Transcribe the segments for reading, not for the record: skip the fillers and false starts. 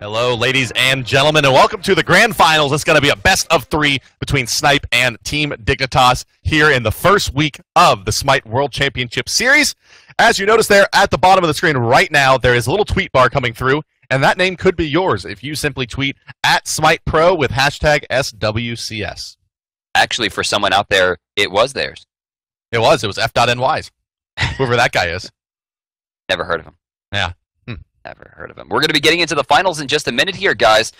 Hello, ladies and gentlemen, and welcome to the grand finals. It's going to be a best of 3 between Snipe and Team Dignitas here in the first week of the Smite World Championship Series. As you notice there at the bottom of the screen right now, there is a little tweet bar coming through, and that name could be yours if you simply tweet at SmitePro with hashtag SWCS. Actually, for someone out there, it was theirs. It was F.NYs. Whoever that guy is. Never heard of him. Yeah. Never heard of him. We're going to be getting into the finals in just a minute here, guys,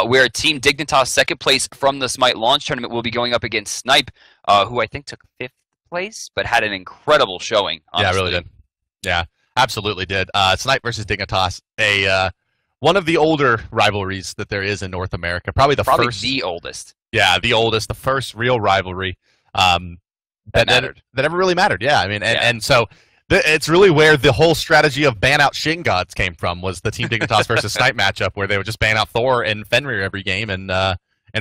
where Team Dignitas, second place from the Smite launch tournament, will be going up against Snipe, who I think took 5th place, but had an incredible showing, honestly. Yeah, really did. Yeah, absolutely did. Snipe versus Dignitas, one of the older rivalries that there is in North America. Probably the oldest. Yeah, the oldest, the first real rivalry that ever really mattered. Yeah, I mean, and so it's really where the whole strategy of ban out Shin Gods came from, was the Team Dignitas versus Snipe matchup, where they would just ban out Thor and Fenrir every game and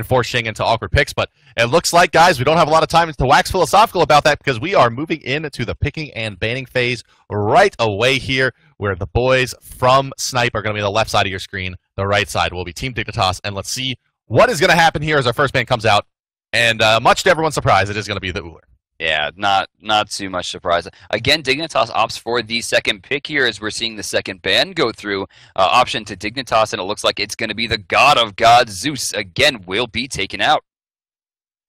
force Shing into awkward picks. But it looks like, guys, we don't have a lot of time to wax philosophical about that, because we are moving into the picking and banning phase right away here, where the boys from Snipe are going to be on the left side of your screen. The right side will be Team Dignitas, and let's see what is going to happen here as our first ban comes out. And much to everyone's surprise, it is going to be the Uller. Yeah, not too much surprise. Again, Dignitas opts for the second pick here, as we're seeing the second ban go through. Option to Dignitas, and it looks like it's going to be the God of Gods, Zeus, again, will be taken out.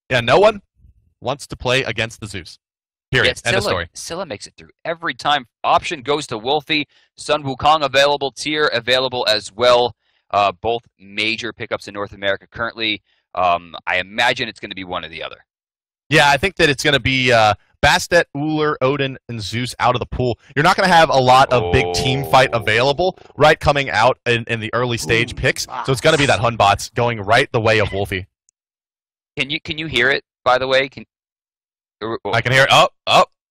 Yeah, no one wants to play against the Zeus. Period. End of story. Scylla makes it through every time. Option goes to Wolfie. Sun Wukong available. Tier available as well. Both major pickups in North America currently. I imagine it's going to be one or the other. Yeah, I think that it's going to be Bastet, Uller, Odin, and Zeus out of the pool. You're not going to have a lot of big team fight available, right, coming out in the early stage picks. So it's going to be that Hunbots going right the way of Wolfie. Can you hear it, by the way? I can hear it. Oh,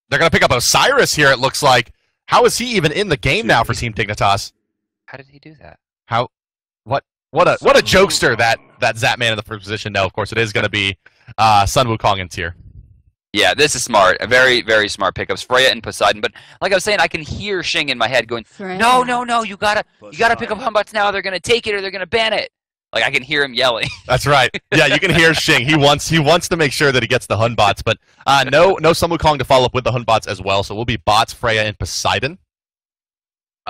they're going to pick up Osiris here, it looks like. How is he even in the game now for Team Dignitas? How did he do that? What a jokester that Zapman in the first position. No, of course, it is going to be Sun Wukong and Tier. Yeah, this is smart. A very, very smart pickups. Freya and Poseidon. But like I was saying, I can hear Shing in my head going, no, you gotta pick up Hunbots now. They're gonna take it or they're gonna ban it. Like, I can hear him yelling. That's right. Yeah, you can hear Shing. He wants to make sure that he gets the Hunbots, but no Sun Wukong to follow up with the Hunbots as well. So we'll be bots, Freya, and Poseidon.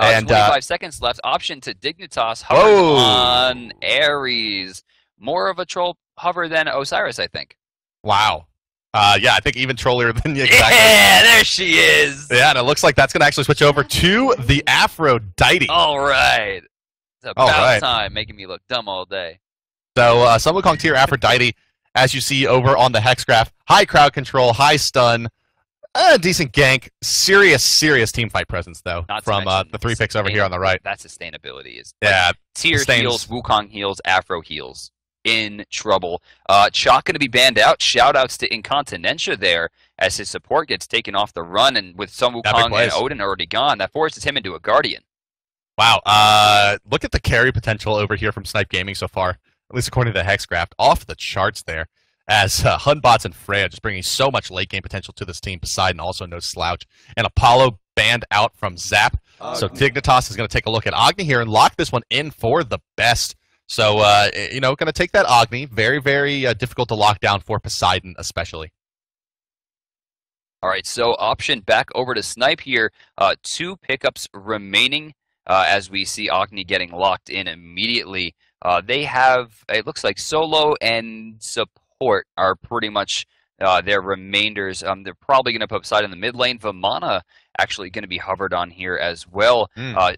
And 25 seconds left. Option to Dignitas. Hover on Ares. More of a troll hover than Osiris, I think. Wow. Yeah, I think even trollier than you. Exactly. Yeah, there she is. Yeah, and it looks like that's going to actually switch over to the Aphrodite. All right. It's about time, making me look dumb all day. So, Sun Wukong Tier Aphrodite, as you see over on the hex graph, high crowd control, high stun, decent gank, serious team fight presence, though, from the 3 picks over here on the right. That sustainability is... Yeah. Tier heals, Wukong heals, Afro heals. In trouble. Chalk going to be banned out. Shoutouts to Incontinentia there, as his support gets taken off the run, and with Sun Wukong and Odin already gone, that forces him into a Guardian. Wow. Look at the carry potential over here from Snipe Gaming so far, at least according to the hex graph. Off the charts there, as Hunbots and Freya just bringing so much late game potential to this team. Poseidon also no slouch, and Apollo banned out from Zap. So Dignitas is going to take a look at Agni here and lock this one in for the best. So, going to take that Agni. Very, very difficult to lock down for Poseidon, especially. All right, so option back over to Snipe here. 2 pickups remaining as we see Agni getting locked in immediately. They have, it looks like Solo and Support are pretty much their remainders. They're probably going to put Poseidon in the mid lane. Vamana actually going to be hovered on here as well.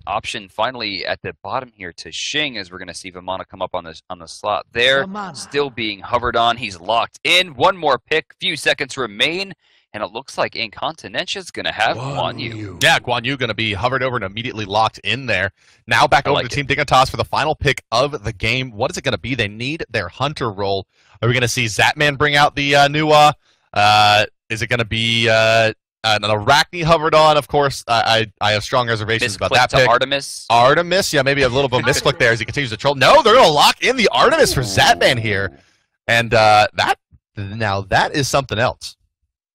Option finally at the bottom here to Shing, as we're going to see Vamana come up on the slot there. Still being hovered on. He's locked in. One more pick. Few seconds remain. And it looks like Incontinentia is going to have Guan Yu. Yeah, Guan Yu going to be hovered over and immediately locked in there. Now back over to Team Dignitas for the final pick of the game. What is it going to be? They need their Hunter role. Are we going to see Zapman bring out the new... is it going to be an Arachne hovered on? Of course, I have strong reservations about that pick. Artemis. Artemis, yeah, maybe a little bit of a misclick there as he continues to troll. No, they're going to lock in the Artemis for Zapman here. And that is something else.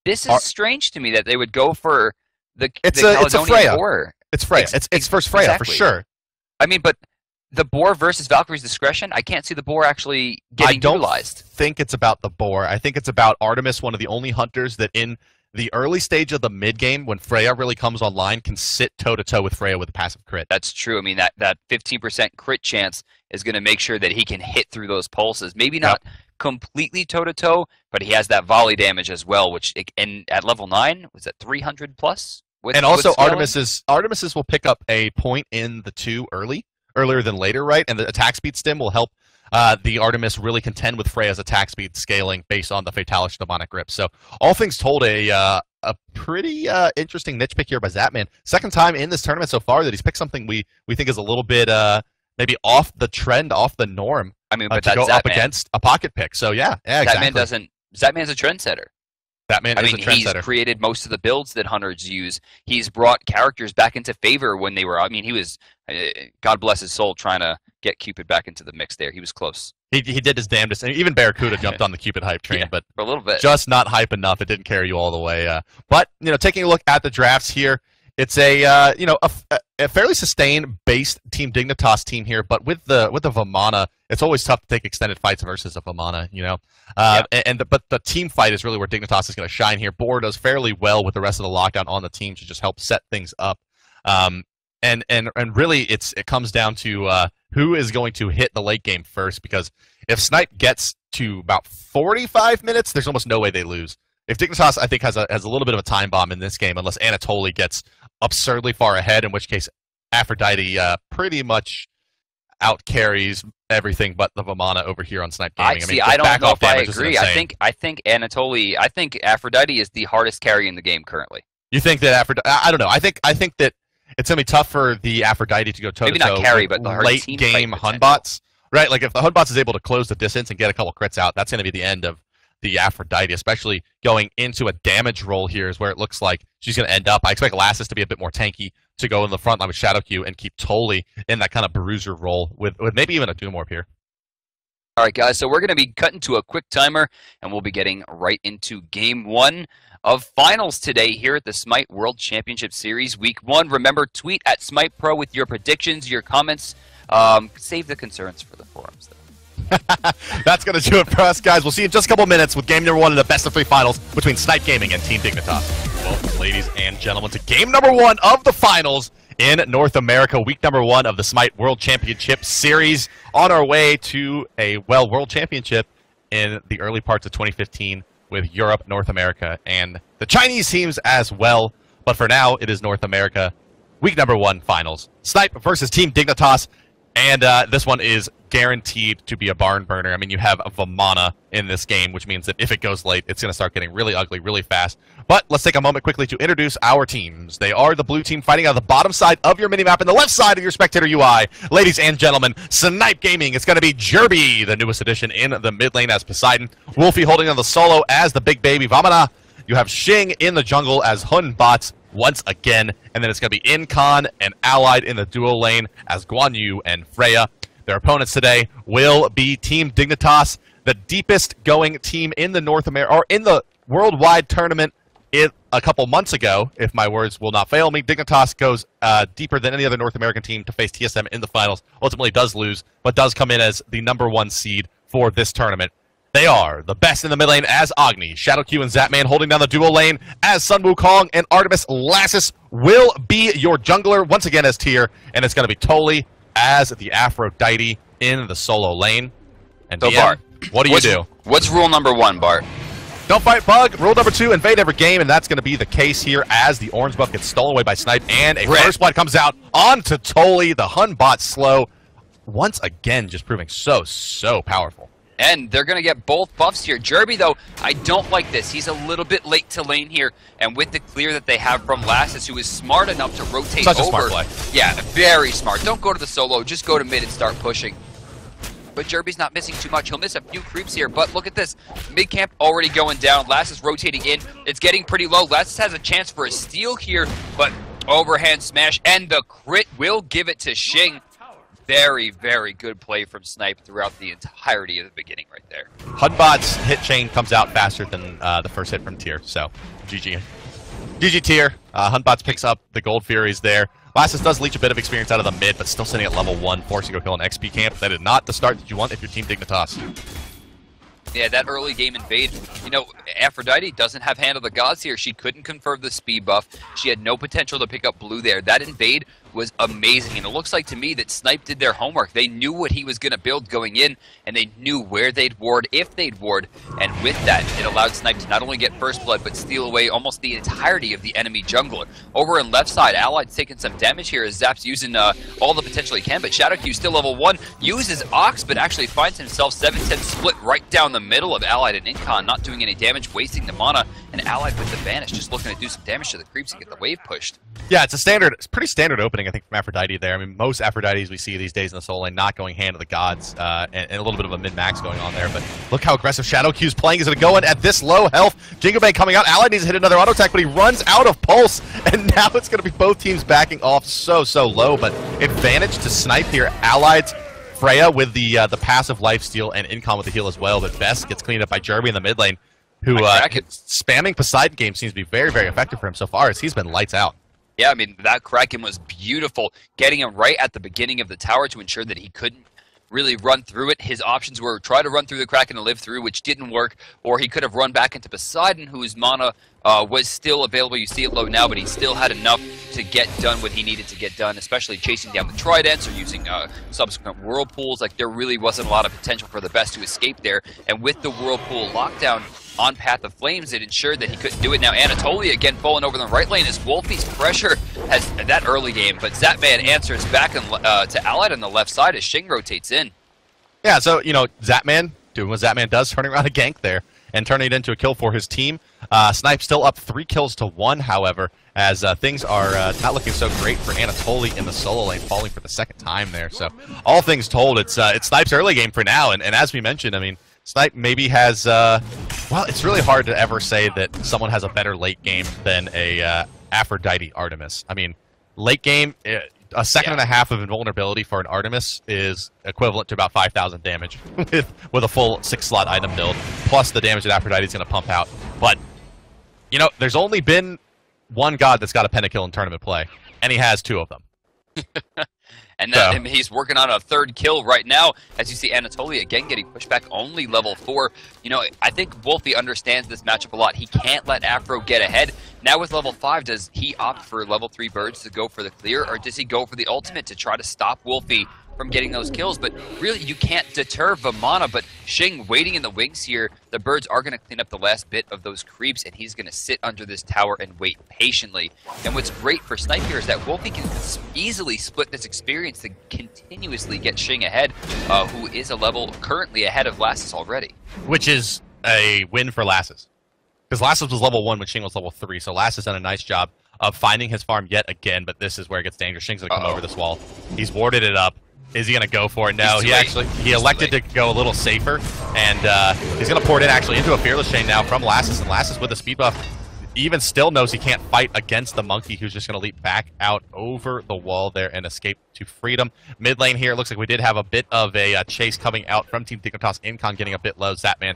This is strange to me that they would go for the it's a Freya. core. It's Freya. It's first Freya, for sure. I mean, but the boar versus Valkyrie's discretion, I can't see the boar actually getting utilized. I don't think it's about the boar. I think it's about Artemis, one of the only hunters that in the early stage of the mid game, when Freya really comes online, can sit toe-to-toe with Freya with a passive crit. That's true. I mean, that 15% crit chance is going to make sure that he can hit through those pulses. Maybe not completely toe-to-toe, but he has that volley damage as well, which and at level 9, was that 300 plus? And also Artemis's will pick up a point in the 2 earlier than later, right? And the attack speed stim will help the Artemis really contend with Freya's attack speed scaling based on the Fatalis demonic grip. So all things told, a pretty interesting niche pick here by Zapman. Second time in this tournament so far that he's picked something we think is a little bit maybe off the trend, off the norm. I mean, but to go up against a pocket pick. So yeah, exactly. Zapman's a trendsetter. He's created most of the builds that hunters use. He's brought characters back into favor when they were. I mean, he was, God bless his soul, trying to get Cupid back into the mix there. He was close. He did his damnedest. And even Barracuda jumped on the Cupid hype train, but for a little bit. Just not hype enough. It didn't carry you all the way. But taking a look at the drafts here, it's a fairly sustained based Team Dignitas team here, but with the Vamana, it's always tough to take extended fights versus a Vamana, but the team fight is really where Dignitas is going to shine here. Boar does fairly well with the rest of the lockdown on the team to just help set things up. And really it comes down to who is going to hit the late game first, because if Snipe gets to about 45 minutes, there's almost no way they lose. If Dignitas, I think, has a little bit of a time bomb in this game, unless Anatoly gets absurdly far ahead, in which case Aphrodite pretty much out-carries everything but the Vamana over here on Snipe Gaming. I don't know if I agree. I think Aphrodite is the hardest carry in the game currently. You think that Aphrodite? I don't know. I think that it's gonna be tough for the Aphrodite to go toe-to-toe. Maybe not carry, but the late game Hunbots, right? Like if the Hunbots is able to close the distance and get a couple crits out, that's gonna be the end of the Aphrodite, especially going into a damage roll here is where it looks like she's going to end up. I expect Lassus to be a bit more tanky to go in the front line with Shadow Q and keep Tolly in that kind of bruiser role with maybe even a Doom Orb here. All right, guys, so we're going to be cutting to a quick timer, and we'll be getting right into Game 1 of Finals today here at the Smite World Championship Series Week 1. Remember, tweet at Smite Pro with your predictions, your comments. Save the concerns for the forums, though. That's going to do it for us, guys. We'll see you in just a couple minutes with game number 1 in the best-of-3 finals between Snipe Gaming and Team Dignitas. Welcome, ladies and gentlemen, to game number 1 of the finals in North America, week number 1 of the Smite World Championship Series. On our way to a, World Championship in the early parts of 2015 with Europe, North America, and the Chinese teams as well. But for now, it is North America, week number 1 finals. Snipe versus Team Dignitas. And this one is guaranteed to be a barn burner. I mean, you have a Vamana in this game, which means that if it goes late, it's going to start getting really ugly really fast. But let's take a moment quickly to introduce our teams. They are the blue team fighting on the bottom side of your minimap and the left side of your spectator UI. Ladies and gentlemen, Snipe Gaming. It's going to be Jerby, the newest addition in the mid lane as Poseidon. Wolfie holding on the solo as the big baby Vamana. You have Xing in the jungle as Hunbots once again, and then it's going to be Incon and Allied in the duo lane as Guan Yu and Freya. Their opponents today will be Team Dignitas, the deepest going team in the North America or in the worldwide tournament. A couple months ago, if my words will not fail me, Dignitas goes deeper than any other North American team to face TSM in the finals. Ultimately does lose, but does come in as the #1 seed for this tournament. They are the best in the mid lane as Agni, Shadow Q and Zapman holding down the duo lane as Sun Wukong and Artemis. Lassus will be your jungler once again as Tyr, and it's going to be Tolly as the Aphrodite in the solo lane. And so, Bart, what do you do? What's rule number 1, Bart? Don't fight Bug. Rule number 2, invade every game, and that's going to be the case here as the orange buff gets stolen away by Snipe, and a first blood comes out onto Tolly, the Hunbot slow. Once again, just proving so powerful. And they're going to get both buffs here. Jerby, though, I don't like this. He's a little bit late to lane here. And with the clear that they have from Lassus, who is smart enough to rotate Such over. A smart play. Yeah, very smart. Don't go to the solo. Just go to mid and start pushing. But Jerby's not missing too much. He'll miss a few creeps here. But look at this. Mid camp already going down. Lassus rotating in. It's getting pretty low. Lassus has a chance for a steal here. But overhand smash. And the crit will give it to Xing. Very good play from Snipe throughout the entirety of the beginning right there. Hunbot's hit chain comes out faster than the first hit from Tyr, so GG. GG Tyr. Hunbots picks up the Gold Furies there. Lassus does leech a bit of experience out of the mid, but still sitting at level 1, forcing a kill in XP camp. That is not the start that you want if you're Team Dignitas. Yeah, that early game invade, you know, Aphrodite doesn't have Hand of the Gods here. She couldn't convert the speed buff. She had no potential to pick up blue there. That invade was amazing, and it looks like to me that Snipe did their homework. They knew what he was going to build going in, and they knew where they'd ward, if they'd ward, and with that, it allowed Snipe to not only get first blood, but steal away almost the entirety of the enemy jungler. Over on left side, Allied's taking some damage here as Zap's using all the potential he can, but Shadowq still level 1, uses Ox, but actually finds himself 7-10 split right down the middle of Allied and Incon, not doing any damage, wasting the mana, and Allied with the Vanish, just looking to do some damage to the creeps and get the wave pushed. Yeah, it's a pretty standard opening, I think, from Aphrodite there. I mean, most Aphrodites we see these days in the solo lane not going Hand of the Gods, and a little bit of a mid-max going on there, but look how aggressive Shadowq's playing. Is it going at this low health? Jingobe coming out, Allied needs to hit another auto attack, but he runs out of pulse, and now it's going to be both teams backing off so low, but advantage to Snipe here. Allied's Freya with the passive lifesteal and Incon with the heal as well, but Best gets cleaned up by Jerby in the mid lane, who spamming Poseidon game seems to be very effective for him so far as he's been lights out. Yeah, I mean, that Kraken was beautiful, getting him right at the beginning of the tower to ensure that he couldn't really run through it. His options were try to run through the Kraken and live through, which didn't work, or he could have run back into Poseidon, whose mana was still available. You see it low now, but he still had enough to get done what he needed to get done, especially chasing down the Tridents or using subsequent Whirlpools. Like, there really wasn't a lot of potential for the Best to escape there, and with the Whirlpool lockdown on Path of Flames, it ensured that he couldn't do it. Now Anatolia again falling over the right lane as Wolfie's pressure has that early game, but Zapman answers back to Allied on the left side as Shing rotates in. Yeah, so, you know, Zapman doing what Zapman does, turning around a gank there and turning it into a kill for his team. Snipe still up 3 kills to 1, however, as things are not looking so great for Anatoly in the solo lane, falling for the second time there. So all things told, it's Snipe's early game for now, and as we mentioned, I mean, Snipe maybe has, well, it's really hard to ever say that someone has a better late game than a Aphrodite Artemis. I mean, late game, a second and a half of invulnerability for an Artemis is equivalent to about 5,000 damage with a full 6-slot item build, plus the damage that Aphrodite is going to pump out. But, you know, there's only been one god that's got a pentakill in tournament play, and he has 2 of them. And then he's working on a 3rd kill right now, as you see Anatolia again getting pushed back only level 4. You know, I think Wolfie understands this matchup a lot. He can't let Afro get ahead. Now with level 5, does he opt for level 3 birds to go for the clear, or does he go for the ultimate to try to stop Wolfie from getting those kills? But really, you can't deter Vamana, but Shing waiting in the wings here. The birds are going to clean up the last bit of those creeps, and he's going to sit under this tower and wait patiently. And what's great for Snipe here is that Wolfie can easily split this experience to continuously get Shing ahead, who is a level currently ahead of Lassus already. Which is a win for Lassus. Because Lassus was level 1 when Shing was level 3, so Lassus done a nice job of finding his farm yet again, but this is where it gets dangerous. Shing's going to come over this wall. He's warded it up. Is he going to go for it? No, he elected to go a little safer, and he's going to pour it in actually into a Fearless Chain now from Lassus, and Lassus with a speed buff even still knows he can't fight against the monkey, who's just going to leap back out over the wall there and escape to freedom. Mid lane here, it looks like we did have a bit of a chase coming out from Team Dignitas. Incon getting a bit low, Zapman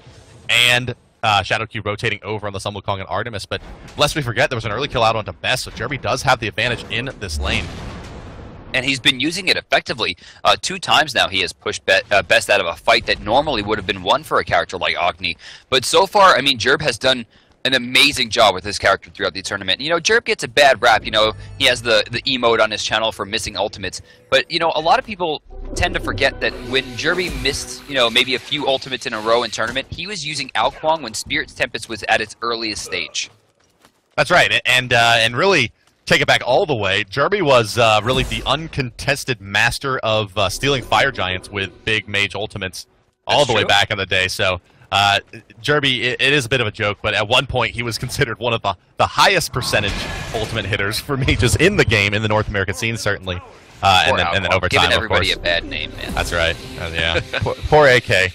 and Shadowq rotating over on the Sun Wukong and Artemis, but lest we forget, there was an early kill out onto Best, so Jerby does have the advantage in this lane. And he's been using it effectively. 2 times now he has pushed Best out of a fight that normally would have been won for a character like Agni. But so far, I mean, Jerb has done an amazing job with this character throughout the tournament. You know, Jerb gets a bad rap. You know, he has the emote on his channel for missing ultimates. But, you know, a lot of people tend to forget that when Jerby missed, you know, maybe a few ultimates in a row in tournament, he was using Alquang when Spirit's Tempest was at its earliest stage. That's right, and really take it back all the way. Jerby was really the uncontested master of stealing Fire Giants with big mage ultimates all the way back in the day. So Jerby, it is a bit of a joke, but at one point he was considered one of the highest percentage ultimate hitters for mages in the game, in the North American scene, certainly. And then over time, giving everybody of course, a bad name, man. That's right. Yeah, poor AK.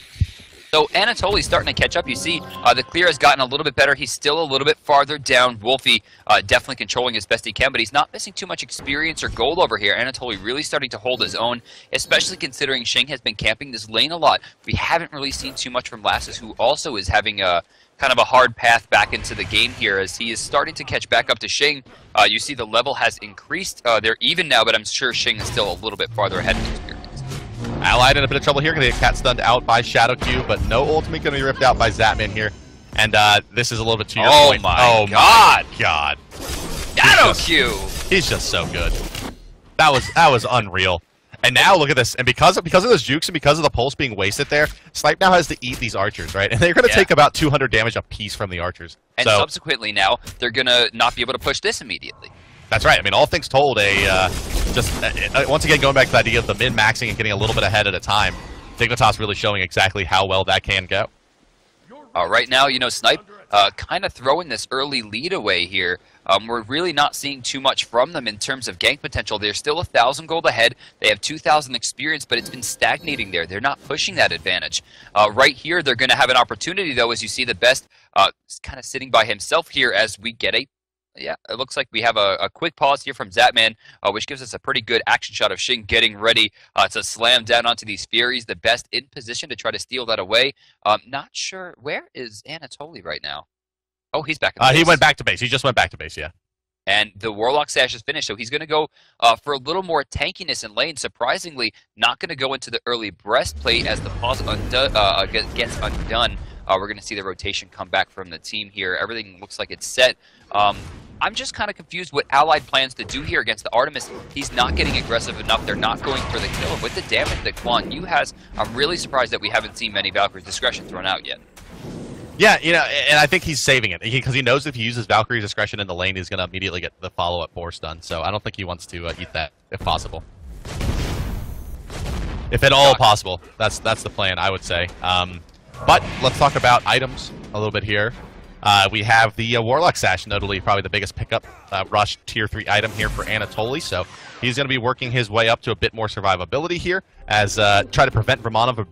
So Anatoly's starting to catch up. You see, the clear has gotten a little bit better. He's still a little bit farther down. Wolfie definitely controlling as best he can, but he's not missing too much experience or gold over here. Anatoly really starting to hold his own, especially considering Shing has been camping this lane a lot. We haven't really seen too much from Lassus, who also is having a kind of a hard path back into the game here as he is starting to catch back up to Shing. You see the level has increased. They're even now, but I'm sure Shing is still a little bit farther ahead in experience. Allied in a bit of trouble here. Going to get cat stunned out by Shadow Q, but no ultimate going to be ripped out by Zapman here. And this is a little bit to your point. Oh my god. Shadow Q! He's just so good. That was unreal. And now look at this. And because of those jukes and because of the pulse being wasted there, Snipe now has to eat these archers, right? And they're going to take about 200 damage a piece from the archers. And subsequently now, they're going to not be able to push this immediately. That's right. I mean, all things told, once again, going back to the idea of the min-maxing and getting a little bit ahead at a time, Dignitas really showing exactly how well that can go. Right now, you know, Snipe kind of throwing this early lead away here. We're really not seeing too much from them in terms of gank potential. They're still 1,000 gold ahead. They have 2,000 experience, but it's been stagnating there. They're not pushing that advantage. Right here, they're going to have an opportunity, though, as you see the best kind of sitting by himself here as we get a... Yeah, it looks like we have a quick pause here from Zapman, which gives us a pretty good action shot of Shing getting ready to slam down onto these Furies. The best in position to try to steal that away. Not sure. Where is Anatoly right now? Oh, he's back in base. He went back to base. He just went back to base, yeah. And the Warlock Sash is finished, so he's going to go for a little more tankiness in lane. Surprisingly, not going to go into the early breastplate as the pause gets undone. We're going to see the rotation come back from the team here. Everything looks like it's set. I'm just kind of confused what Allied plans to do here against the Artemis. He's not getting aggressive enough. They're not going for the kill. With the damage that Quan Yu has, I'm really surprised that we haven't seen many Valkyrie's Discretion thrown out yet. Yeah, you know, and I think he's saving it because he knows if he uses Valkyrie's Discretion in the lane, he's going to immediately get the follow-up force done. So I don't think he wants to eat that, if possible. If at all possible. That's the plan, I would say. But let's talk about items a little bit here. We have the Warlock Sash, notably probably the biggest pickup rush tier 3 item here for Anatoly. So he's going to be working his way up to a bit more survivability here as try to prevent Vermanov from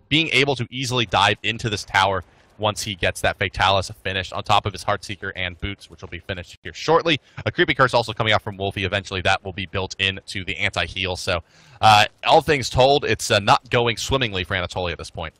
being able to easily dive into this tower once he gets that Fatalis finished on top of his Heartseeker and Boots, which will be finished here shortly. A Creepy Curse also coming out from Wolfie. Eventually that will be built into the anti-heal. So all things told, it's not going swimmingly for Anatoly at this point.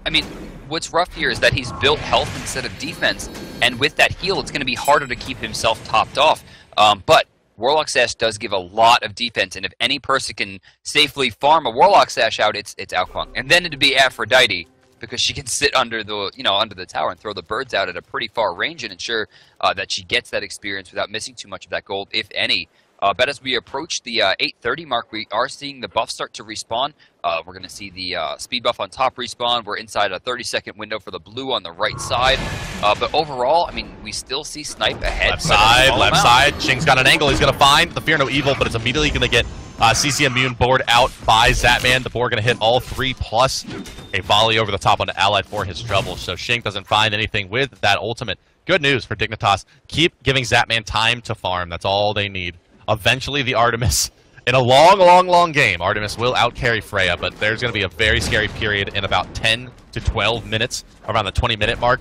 I mean, what's rough here is that he's built health instead of defense, and with that heal, it's going to be harder to keep himself topped off. But Warlock Sash does give a lot of defense, and if any person can safely farm a Warlock Sash out, it's Alquan. And then it'd be Aphrodite, because she can sit under the under the tower and throw the birds out at a pretty far range and ensure that she gets that experience without missing too much of that gold, if any. But as we approach the 8:30 mark, we are seeing the buff start to respawn. We're going to see the speed buff on top respawn. We're inside a 30-second window for the blue on the right side. But overall, I mean, we still see Snipe ahead. Left side. Shing's got an angle he's going to find. The Fear No Evil, but it's immediately going to get CC Immune board out by Zapman. The board going to hit all three, plus a volley over the top onto Allied for his trouble. So Shing doesn't find anything with that ultimate. Good news for Dignitas. Keep giving Zapman time to farm. That's all they need. Eventually, the Artemis, in a long game, Artemis will outcarry Freya, but there's going to be a very scary period in about 10 to 12 minutes, around the 20-minute mark,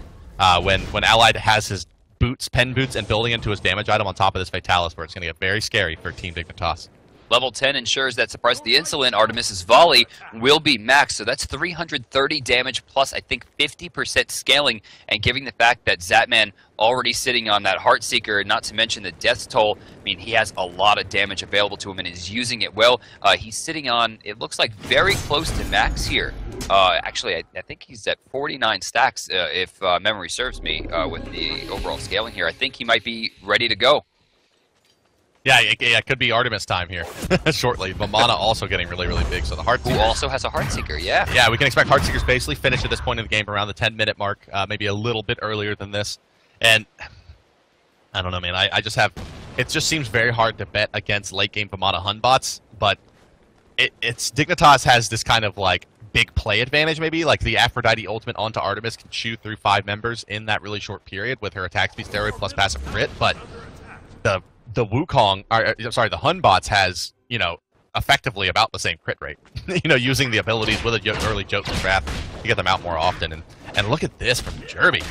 when Allied has his boots, pen boots, and building into his damage item on top of this Fatalis, where it's going to get very scary for Team Dignitas. Level 10 ensures that Surprise the Insolent Artemis's volley will be maxed, so that's 330 damage plus, I think, 50% scaling, and given the fact that Zapman already sitting on that Heartseeker, not to mention the Death Toll, I mean, he has a lot of damage available to him and is using it well. He's sitting on, it looks like, very close to max here. Actually, I think he's at 49 stacks, if memory serves me, with the overall scaling here. I think he might be ready to go. Yeah, it could be Artemis time here shortly. But Mana also getting really big, so the Heartseeker... Who also has a Heartseeker, yeah. Yeah, we can expect Heartseekers basically finish at this point in the game around the 10-minute mark, maybe a little bit earlier than this. And I don't know, man. I just have... It just seems very hard to bet against late-game Vamana Hun bots, but it's... Dignitas has this kind of, like, big play advantage, maybe. Like, the Aphrodite ultimate onto Artemis can chew through 5 members in that really short period with her attack speed steroid plus passive crit, but the Wukong, the Hun bots has, effectively about the same crit rate. Using the abilities with an early Jotun Wrath. to get them out more often. And look at this from Jerby.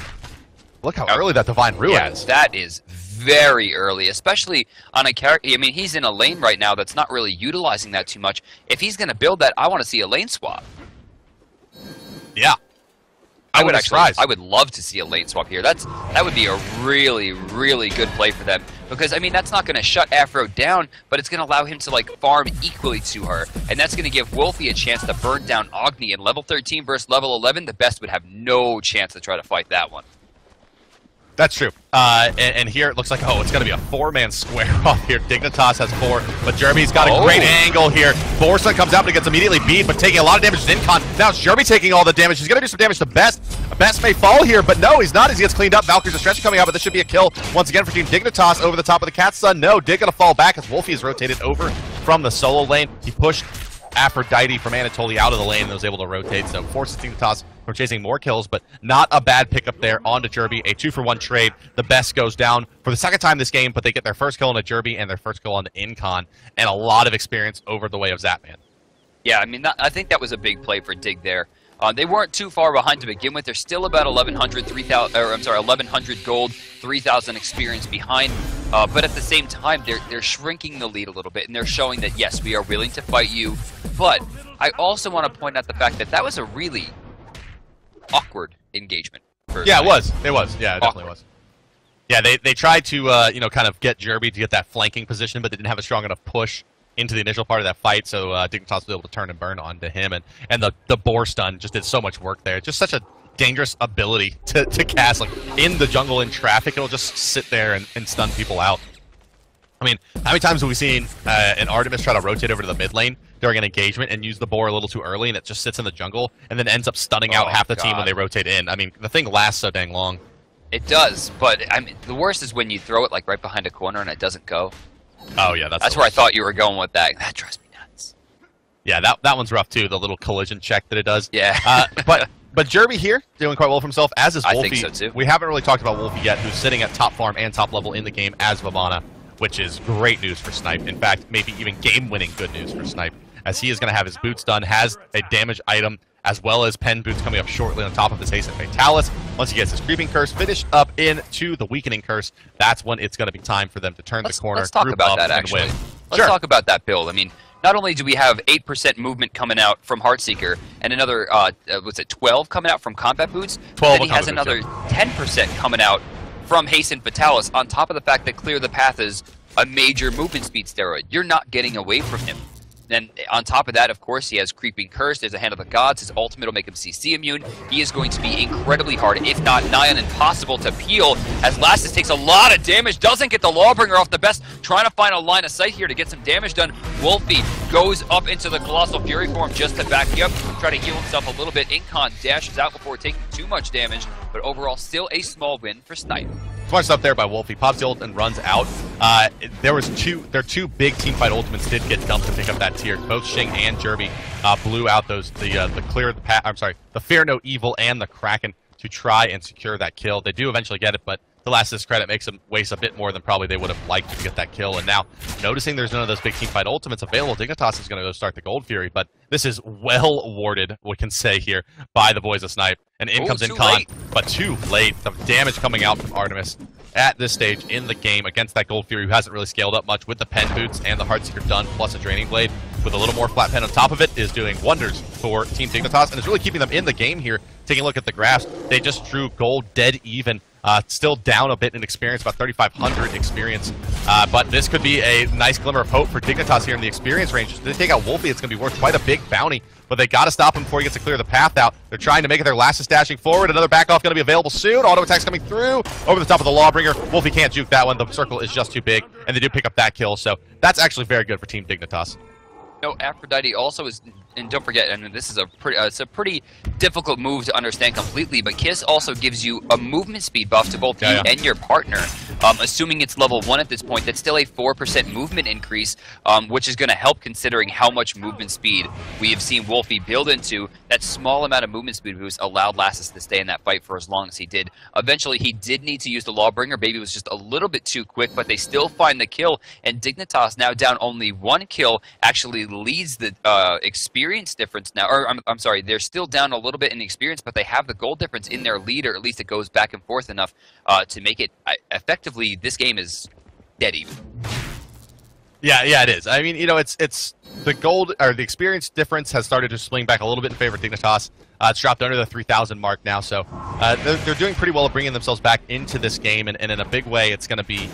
Look how early that Divine Ruin is. That is very early, especially on a character. I mean, he's in a lane right now that's not really utilizing that too much. If he's going to build that, I want to see a lane swap. Yeah. I would love to see a lane swap here. That would be a really, really good play for them. Because, I mean, that's not going to shut Afro down, but it's going to allow him to, like, farm equally to her. And that's going to give Wolfie a chance to burn down Agni. And level 13 versus level 11, the best would have no chance to try to fight that one. That's true. And here it looks like, it's going to be a 4-man square off here. Dignitas has 4, but Jerby's got a great angle here. Borson comes out, but he gets immediately beat, but taking a lot of damage to Incon. Now it's Jerby taking all the damage. He's going to do some damage to Best. Best may fall here, but no, he's not as he gets cleaned up. Valkyrie's Distraction coming out, but this should be a kill once again for Team Dignitas over the top of the Cat Sun. No, Dig going to fall back as Wolfie is rotated over from the solo lane. He pushed Aphrodite from Anatoly out of the lane and was able to rotate, so forces Dignitas from chasing more kills, but not a bad pickup there onto Jerby. A 2-for-1 trade. The Best goes down for the second time this game, but they get their first kill on a Jerby and their first kill on the Incon, and a lot of experience over the way of Zapman. Yeah, I mean, I think that was a big play for Dig there. They weren't too far behind to begin with. They're still about 1,100 gold, 3,000 experience behind. But at the same time, they're shrinking the lead a little bit, and they're showing that, yes, we are willing to fight you. But I also want to point out the fact that that was a really awkward engagement. Yeah, it was. It was. Yeah, it definitely was. Yeah, they tried to, kind of get Jerby to get that flanking position, but they didn't have a strong enough push into the initial part of that fight, so Dignitas was able to turn and burn onto him, and the boar stun just did so much work there. Just such a dangerous ability to cast, like, in the jungle in traffic. It'll just sit there and stun people out. I mean, how many times have we seen an Artemis try to rotate over to the mid lane during an engagement and use the boar a little too early, and it just sits in the jungle and then ends up stunning out half the team when they rotate in? I mean, the thing lasts so dang long. It does, but I mean, the worst is when you throw it like right behind a corner and it doesn't go. Oh yeah, that's where I thought you were going with that. That drives me nuts. Yeah, that one's rough too. The little collision check that it does. Yeah. But Jerby here doing quite well for himself, as is Wolfie. I think so too. We haven't really talked about Wolfie yet, who's sitting at top farm and top level in the game as Vivana, which is great news for Snipe. In fact, maybe even game-winning good news for Snipe, as he is going to have his boots done, has a damage item, as well as pen boots coming up shortly on top of his Hasten Fatalis. Once he gets his Creeping Curse finished up into the Weakening Curse, that's when it's going to be time for them to turn the corner. Let's talk about that, actually. Let's talk about that build. I mean, not only do we have 8% movement coming out from Heartseeker, and another, what's it, 12 coming out from Combat Boots? 12. Then he has another 10% coming out from Hasten Fatalis, on top of the fact that Clear the Path is a major movement speed steroid. You're not getting away from him. Then on top of that, of course, he has Creeping Curse. There's a Hand of the Gods. His ultimate will make him CC immune. He is going to be incredibly hard, if not nigh on impossible, to peel, as Lassus takes a lot of damage, doesn't get the Lawbringer off the Best, trying to find a line of sight here to get some damage done. Wolfie goes up into the Colossal Fury form just to back you up, try to heal himself a little bit. Incon dashes out before taking too much damage, but overall still a small win for Snipe. Much up there by Wolfie. Pops the ult and runs out. Their two big teamfight ultimates did get dumped to pick up that tier. Both Shing and Jerby blew out the Clear the Path. I'm sorry, the Fear No Evil and the Kraken to try and secure that kill. They do eventually get it, but to Lassus' credit, makes them waste a bit more than probably they would have liked to get that kill. And now, noticing there's none of those big teamfight ultimates available, Dignitas is going to go start the Gold Fury. But this is well warded, we can say here, by the boys of Snipe. And in comes Incon, but too late. The damage coming out from Artemis at this stage in the game against that Gold Fury, who hasn't really scaled up much with the Pen Boots and the Heartseeker done, plus a Draining Blade with a little more flat pen on top of it, is doing wonders for Team Dignitas, and is really keeping them in the game here. Taking a look at the graphs, they just drew gold dead even. Still down a bit in experience, about 3,500 experience. But this could be a nice glimmer of hope for Dignitas here in the experience range. If they take out Wolfie, it's going to be worth quite a big bounty. But they got to stop him before he gets to clear the path out. They're trying to make it their last dashing forward. Another back off going to be available soon. Auto attacks coming through over the top of the Lawbringer. Wolfie can't juke that one. The circle is just too big. And they do pick up that kill. So that's actually very good for Team Dignitas. No, Aphrodite also is, and don't forget, I mean, this is it's a pretty difficult move to understand completely, but Kiss also gives you a movement speed buff to both you and your partner. Assuming it's level 1 at this point, that's still a 4% movement increase, which is going to help considering how much movement speed we have seen Wolfie build into. That small amount of movement speed boost allowed Lassus to stay in that fight for as long as he did. Eventually, he did need to use the Lawbringer. Baby was just a little bit too quick, but they still find the kill, and Dignitas, now down only 1 kill, actually leads the experience difference now. Or, I'm sorry, they're still down a little bit in experience, but they have the gold difference in their lead, or at least it goes back and forth enough to make it effectively, this game is dead even. Yeah, it is. I mean, you know, it's the gold, or the experience difference has started to swing back a little bit in favor of Dignitas. It's dropped under the 3,000 mark now, so they're doing pretty well at bringing themselves back into this game, and in a big way, it's going to be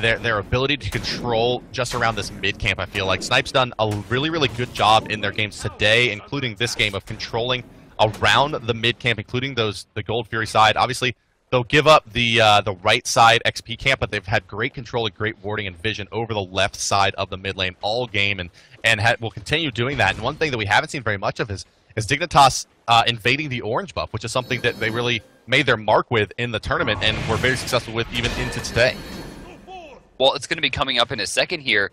their ability to control just around this mid-camp, I feel like. Snipe's done a really, really good job in their games today, including this game, of controlling around the mid-camp, including the Gold Fury side. Obviously, they'll give up the right side XP camp, but they've had great control and great warding and vision over the left side of the mid lane all game, and will continue doing that. And one thing that we haven't seen very much of is Dignitas invading the orange buff, which is something that they really made their mark with in the tournament and were very successful with even into today. Well, it's going to be coming up in a second here.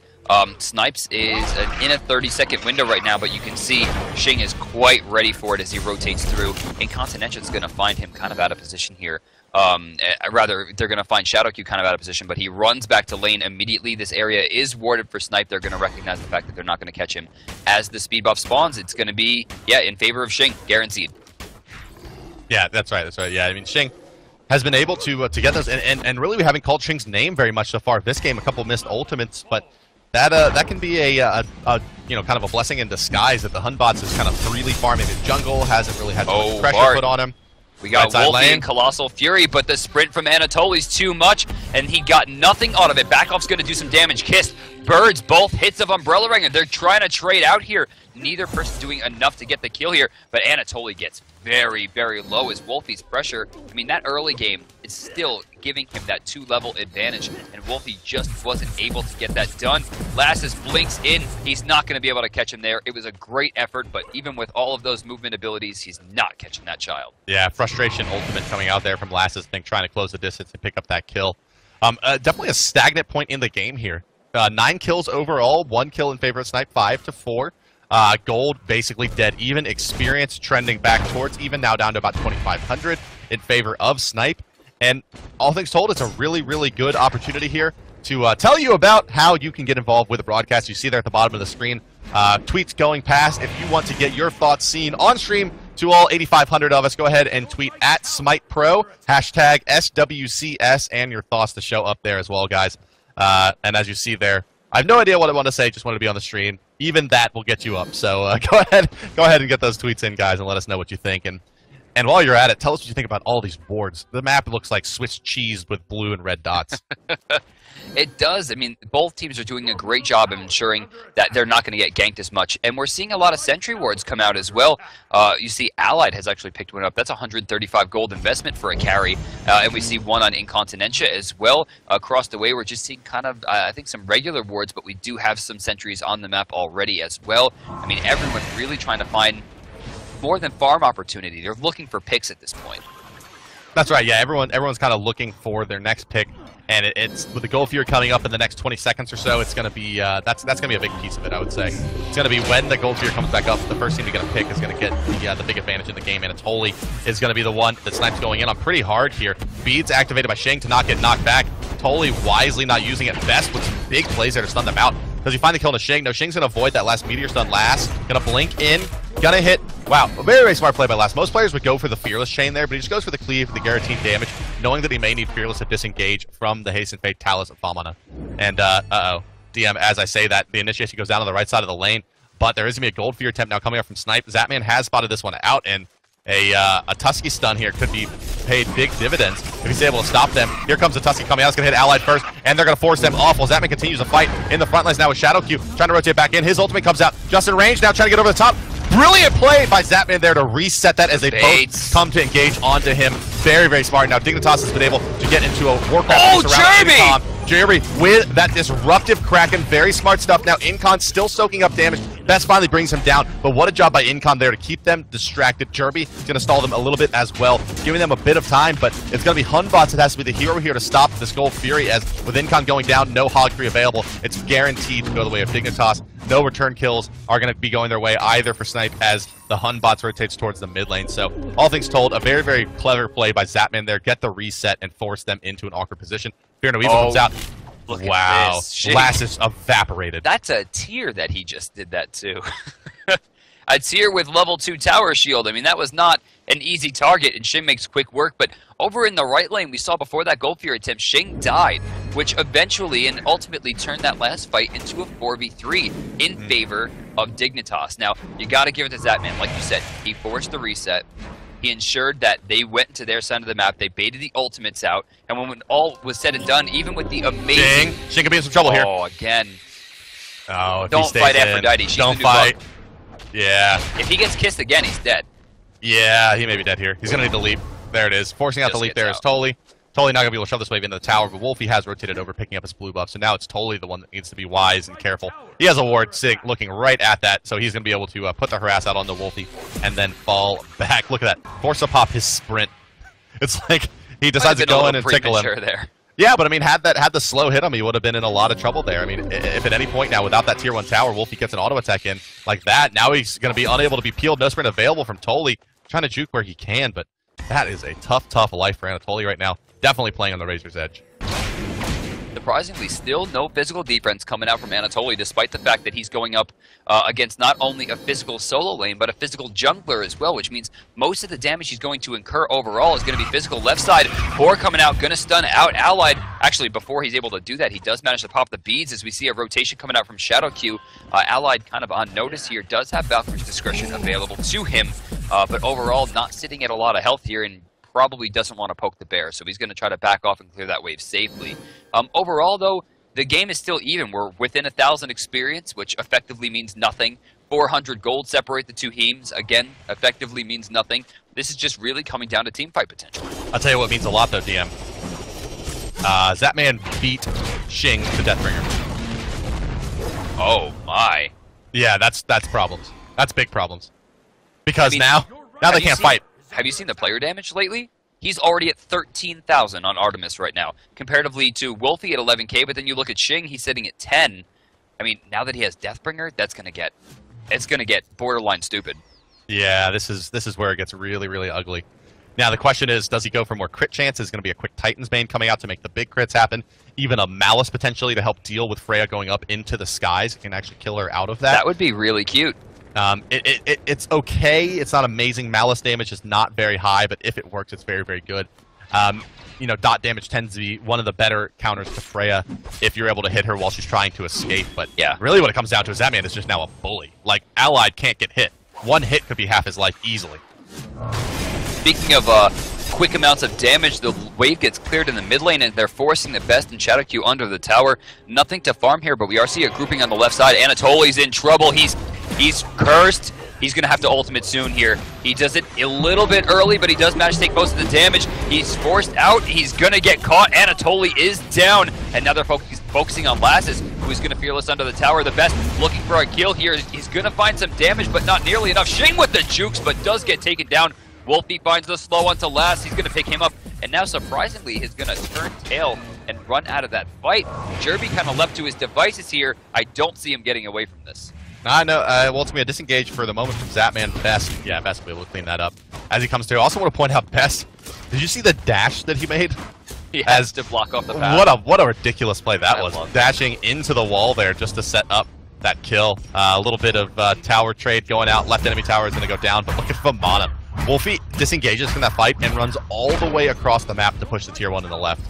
Snipes is in a 30-second window right now, but you can see Xing is quite ready for it as he rotates through. Incontinentia's going to find him kind of out of position here. Rather, they're going to find Shadowq kind of out of position, but he runs back to lane immediately. This area is warded for Snipe. They're going to recognize the fact that they're not going to catch him. As the speed buff spawns, it's going to be, in favor of Xing, guaranteed. Yeah, that's right. Yeah, I mean, Xing has been able to get those, and really we haven't called Xing's name very much so far this game. A couple missed ultimates, but that can be a you know, kind of a blessing in disguise, that the Hunbots is kind of freely farming the jungle, hasn't really had too much pressure put on him. We got Wolfie and Colossal Fury, but the sprint from Anatoly's too much, and he got nothing out of it. Backoff's going to do some damage. Kissed. Birds, both hits of Umbrella Ring, and they're trying to trade out here. Neither person doing enough to get the kill here, but Anatoly gets very, very low as Wolfie's pressure. I mean, that early game is still giving him that 2-level advantage, and Wolfie just wasn't able to get that done. Lassus blinks in. He's not going to be able to catch him there. It was a great effort, but even with all of those movement abilities, he's not catching that child. Yeah, frustration ultimate coming out there from Lassus, trying to close the distance and pick up that kill. Definitely a stagnant point in the game here. 9 kills overall, 1 kill in favor of Snipe, 5-4. Gold basically dead even. Experience trending back towards even, now down to about 2,500 in favor of Snipe. And all things told, it's a really, really good opportunity here to tell you about how you can get involved with the broadcast. You see there at the bottom of the screen, tweets going past. If you want to get your thoughts seen on stream to all 8,500 of us, go ahead and tweet at SmitePro, hashtag SWCS, and your thoughts to show up there as well, guys. And as you see there, I have no idea what I want to say, just want to be on the stream. Even that will get you up. So go ahead and get those tweets in, guys, and let us know what you think. And while you're at it, tell us what you think about all these boards. The map looks like Swiss cheese with blue and red dots. It does. I mean, both teams are doing a great job of ensuring that they're not going to get ganked as much. And we're seeing a lot of sentry wards come out as well. You see Allied has actually picked one up. That's 135 gold investment for a carry. And we see one on Incontinentia as well. Across the way, we're just seeing kind of, I think, some regular wards, but we do have some sentries on the map already as well. I mean, everyone's really trying to find more than farm opportunity. They're looking for picks at this point. That's right. Yeah, everyone's kind of looking for their next pick, and it's with the Gold Fury coming up in the next 20 seconds or so. It's going to be that's going to be a big piece of it, I would say. It's going to be when the Gold Fury comes back up, the first team to get a pick is going to get the big advantage in the game, and Anatoly is going to be the one that Snipe's going in on pretty hard here. Beads activated by Xing to not get knocked back. Anatoly wisely not using it best with some big plays there to stun them out. Does he find the kill to Xing? No, Xing's going to avoid that last meteor stun last. Going to blink in. Gonna hit. Wow, a very, very smart play by Last. Most players would go for the Fearless chain there, but he just goes for the cleave for the guaranteed damage, knowing that he may need Fearless to disengage from the Hasten Fate Talus of Famana. And, DM, as I say that, the initiation goes down on the right side of the lane, but there is going to be a Gold Fear attempt now coming up from Snipe. Zatman has spotted this one out, and a Tusky stun here could be paid big dividends if he's able to stop them. Here comes the Tusky coming out. It's going to hit Allied first, and they're going to force them off. Well, Zatman continues to fight in the front lines now with Shadowq, trying to rotate back in. His ultimate comes out. Just in range now, trying to get over the top. Brilliant play by Zatman there to reset that as they both come to engage onto him. Very, very smart. Now, Dignitas has been able to get into a Warcraft around Jeremy with that disruptive Kraken. Very smart stuff. Now, Incon still soaking up damage. Best finally brings him down, but what a job by Incom there to keep them distracted. Jerby is going to stall them a little bit as well, giving them a bit of time, but it's going to be Hunbots that has to be the hero here to stop this Gold Fury, as with Incom going down, no Hog 3 available, it's guaranteed to go the way of Dignitas. No return kills are going to be going their way either for Snipe as the Hunbots rotates towards the mid lane. So, all things told, a very, very clever play by Zapman there. Get the reset and force them into an awkward position. Fear No Evil comes out. Wow. Lassus evaporated. That's a tier that he just did that too. A tier with level 2 tower shield. I mean, that was not an easy target, and Xing makes quick work. But over in the right lane, we saw before that Gold Fury attempt, Xing died, which eventually and ultimately turned that last fight into a 4v3 in favor of Dignitas. Now, you got to give it to Zapman. Like you said, he forced the reset. He ensured that they went to their side of the map. They baited the ultimates out. And when all was said and done, even with the amazing... Xing could be in some trouble here. Oh, again. Oh, don't fight Aphrodite. She's don't fight. Yeah. If he gets kissed again, he's dead. Yeah, he may be dead here. He's going to need the leap. There it is. Forcing out the leap there is Totally. Totally not going to be able to shove this wave into the tower, but Wolfie has rotated over, picking up his blue buff. So now it's Totally the one that needs to be wise and careful. He has a ward, Sig, looking right at that, so he's going to be able to put the harass out on the Wolfie and then fall back. Look at that. Force a pop his sprint. It's like he decides to go in and tickle him. There. Yeah, but I mean, had the slow hit him, he would have been in a lot of trouble there. I mean, if at any point now, without that tier 1 tower, Wolfie gets an auto attack in like that, now he's going to be unable to be peeled. No sprint available from Totally. Trying to juke where he can, but that is a tough life for Anatoly right now. Definitely playing on the razor's edge. Surprisingly, still no physical defense coming out from Anatoly, despite the fact that he's going up against not only a physical solo lane, but a physical jungler as well, which means most of the damage he's going to incur overall is going to be physical. Left side, Boar coming out, going to stun out Allied. Actually, before he's able to do that, he does manage to pop the beads as we see a rotation coming out from Shadow Q. Allied kind of on notice here, does have Valkyrie's Discretion available to him, but overall not sitting at a lot of health here, and probably doesn't want to poke the bear, so he's going to try to back off and clear that wave safely. Overall, though, the game is still even. We're within 1,000 experience, which effectively means nothing. 400 gold separate the two teams. Again, effectively means nothing. This is just really coming down to teamfight potential. I'll tell you what means a lot, though, DM. Zapman beat Xing to Deathbringer. Oh, my. Yeah, that's problems. That's big problems. Because now they can't fight. Have you seen the player damage lately? He's already at 13,000 on Artemis right now, comparatively to Wolfie at 11k, but then you look at Xing, he's sitting at 10. I mean, now that he has Deathbringer, it's going to get borderline stupid. Yeah, this is where it gets really, really ugly. Now, the question is, does he go for more crit chances? Is going to be a quick Titan's Bane coming out to make the big crits happen? Even a Malice, potentially, to help deal with Freya going up into the skies. It can actually kill her out of that. That would be really cute. It's okay. It's not amazing. Malice damage is not very high, but if it works, it's very, very good. You know, dot damage tends to be one of the better counters to Freya if you're able to hit her while she's trying to escape. But yeah, really what it comes down to is that man is just now a bully. Like, Allied can't get hit. One hit could be half his life easily. Speaking of quick amounts of damage, the wave gets cleared in the mid lane, and they're forcing the best in Shadow Q under the tower. Nothing to farm here, but we are seeing a grouping on the left side. Anatoly's in trouble. He's cursed. He's going to have to ultimate soon here. He does it a little bit early, but he does manage to take most of the damage. He's forced out. He's going to get caught. Anatoly is down. And now they're focusing on Lassus, who is going to fearless under the tower. The best looking for a kill here. He's going to find some damage, but not nearly enough. Xing with the jukes, but does get taken down. Wolfie finds the slow onto Lass. He's going to pick him up. And now, surprisingly, he's going to turn tail and run out of that fight. Jerby kind of left to his devices here. I don't see him getting away from this. I know. Well, it's going to be a disengage for the moment from Zapman. Best. Yeah, Best will be able to clean that up as he comes through. I also want to point out Best. Did you see the dash that he made? He has to block off the path. What a ridiculous play that was. Dashing into the wall there just to set up that kill. A little bit of tower trade going out. Left enemy tower is going to go down, but look at Vamana. Wolfie disengages from that fight and runs all the way across the map to push the tier 1 to the left.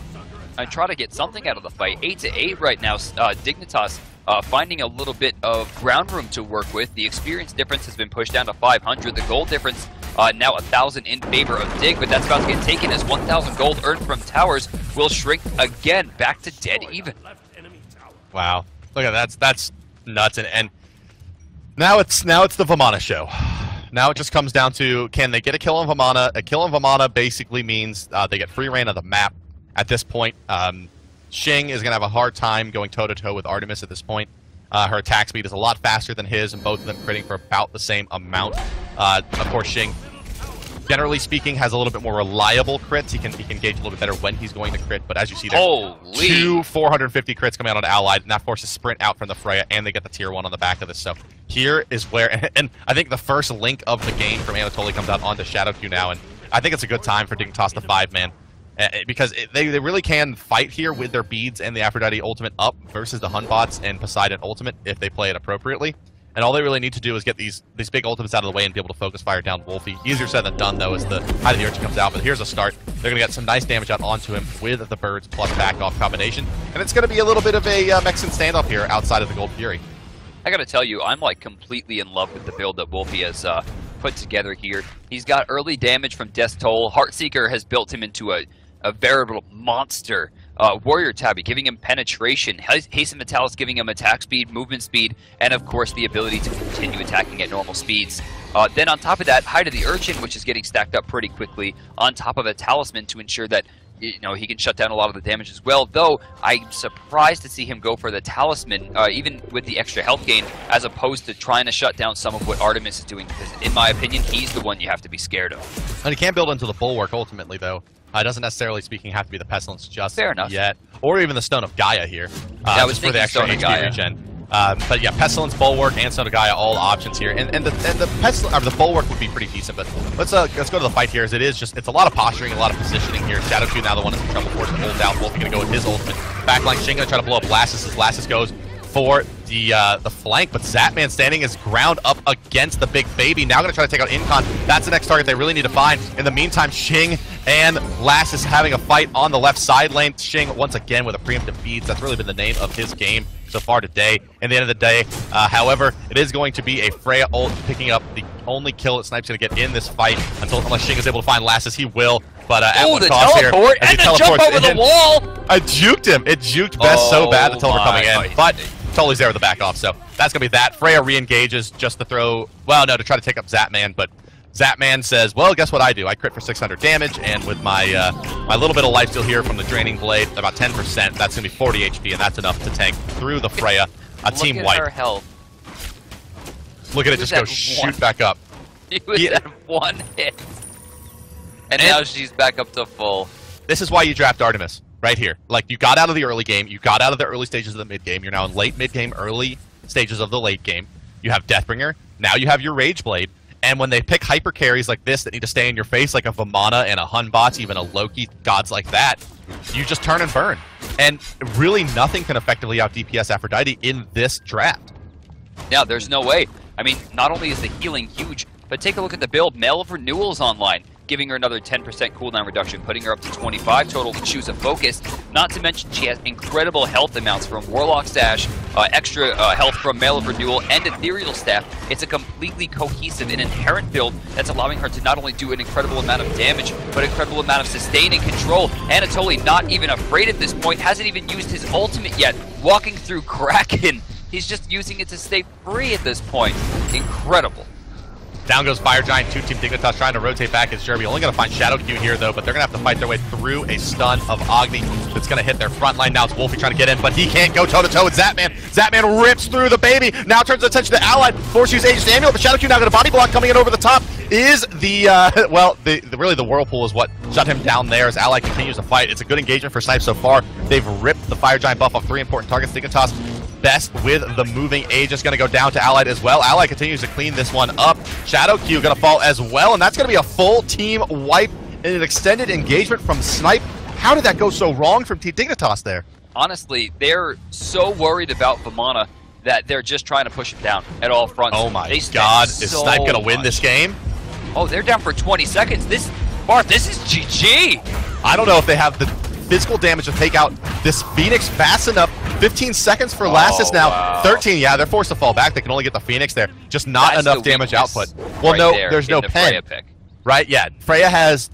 I try to get something out of the fight. 8-8 right now. Dignitas finding a little bit of ground room to work with. The experience difference has been pushed down to 500. The gold difference now 1,000 in favor of Dig, but that's about to get taken as 1,000 gold earned from towers will shrink again back to dead even. Wow, look at that. That's nuts. And now it's the Vamana show. Now it just comes down to, can they get a kill on Vamana? A kill on Vamana basically means they get free reign of the map at this point. Xing is going to have a hard time going toe-to-toe with Artemis at this point. Her attack speed is a lot faster than his, and both of them critting for about the same amount. Of course, Xing, generally speaking, has a little bit more reliable crits. He can gauge a little bit better when he's going to crit, but as you see, there's two 450 crits coming out on Allied, and that forces Sprint out from the Freya, and they get the tier 1 on the back of this. So here is where, and I think the first link of the game from Anatoly comes out onto Shadowq now, and I think it's a good time for Dignitas to 5-man. Because they really can fight here with their beads and the Aphrodite ultimate up versus the Hun bots and Poseidon ultimate if they play it appropriately. And all they really need to do is get these big ultimates out of the way and be able to focus fire down Wolfie. Easier said than done, though, as the Eye of the Urchin comes out. But here's a start. They're going to get some nice damage out onto him with the birds plus back-off combination. And it's going to be a little bit of a Mexican standoff here outside of the Gold Fury. I gotta tell you, I'm like completely in love with the build that Wolfie has put together here. He's got early damage from Death Toll. Heartseeker has built him into a veritable monster. Warrior Tabby giving him penetration, Hasten Vitalis giving him attack speed, movement speed, and of course the ability to continue attacking at normal speeds. Then on top of that, Hide of the Urchin, which is getting stacked up pretty quickly, on top of a Talisman to ensure that he can shut down a lot of the damage as well, though I'm surprised to see him go for the Talisman, even with the extra health gain, as opposed to trying to shut down some of what Artemis is doing, because in my opinion, he's the one you have to be scared of. And he can't build into the Bulwark ultimately, though. It doesn't necessarily speaking have to be the Pestilence just Fair enough. yet, or even the Stone of Gaia here. I was for the extra Stone of HP Gaia. regen. But yeah, Pestilence, Bulwark, and Stone of Gaia, all options here. And the Bulwark would be pretty decent, but let's go to the fight here, as it's a lot of posturing, a lot of positioning here. Shadowq now the one that's in trouble, forcing to hold down. Wolfie gonna go with his ultimate. Backline, Xing gonna try to blow up Lassus as Lassus goes for the flank, but Zatman standing his ground up against the big baby. Now gonna try to take out Incon. That's the next target they really need to find. In the meantime, Xing and Lassus having a fight on the left side lane. Xing once again with a preemptive beads. That's really been the name of his game so far today. In the end of the day, however, it is going to be a Freya ult picking up the only kill that Snipe's going to get in this fight unless Xing is able to find Lassus. He will, but at what cost here? And the jump over the wall! I juked him. It juked Best so bad the teleport coming in, but Totally there with the back off. So that's going to be that. Freya re-engages just to throw, well, no, to try to take up Zatman, but Zatman says, well, guess what I do? I crit for 600 damage, and with my my little bit of lifesteal here from the Draining Blade, about 10%, that's going to be 40 HP, and that's enough to tank through the Freya. A team wipe. Her health. Look at it just go shoot back up. He was at one hit. And now she's back up to full. This is why you draft Artemis, right here. Like, you got out of the early game, you got out of the early stages of the mid game, you're now in late mid game, early stages of the late game. You have Deathbringer, now you have your Rage Blade. And when they pick hyper carries like this that need to stay in your face, like a Vamana and a Hunbots, even a Loki, gods like that, you just turn and burn. And really nothing can effectively out DPS Aphrodite in this draft. Yeah, there's no way. I mean, not only is the healing huge, but take a look at the build. Mail of Renewals online, giving her another 10% cooldown reduction, putting her up to 25 total to choose a focus. Not to mention she has incredible health amounts from Warlock Stash, extra health from Mail of Renewal, and Ethereal Staff. It's a completely cohesive and inherent build that's allowing her to not only do an incredible amount of damage, but an incredible amount of sustain and control. Anatoly, not even afraid at this point, hasn't even used his ultimate yet. Walking through Kraken, he's just using it to stay free at this point. Incredible. Down goes Fire Giant, two-team Dignitas trying to rotate back as Jeremy. Only going to find Shadowq here, though, but they're going to have to fight their way through a stun of Agni that's going to hit their front line. Now it's Wolfie trying to get in, but he can't go toe-to-toe with Zatman. Zatman rips through the baby. Now turns attention to Allied. Force use Aegis Amulet, but Shadowq now got a body block coming in over the top. Is the, really the Whirlpool is what shut him down there as Allied continues to fight. It's a good engagement for Snipe so far. They've ripped the Fire Giant buff off 3 important targets. Dignitas best with the moving Aegis, going to go down to Allied as well. Allied continues to clean this one up. Shadowq going to fall as well, and that's going to be a full team wipe in an extended engagement from Snipe. How did that go so wrong from Team Dignitas there? Honestly, they're so worried about Vamana that they're just trying to push him down at all fronts. Oh my god, is Snipe going to win this game? Oh, they're down for 20 seconds. This is GG. I don't know if they have the physical damage to take out this Phoenix fast enough. 15 seconds for Lassus now. Wow. 13, yeah, they're forced to fall back. They can only get the Phoenix there. Just not enough damage output. Well, right, no, there's no pen. Right, yeah. Freya has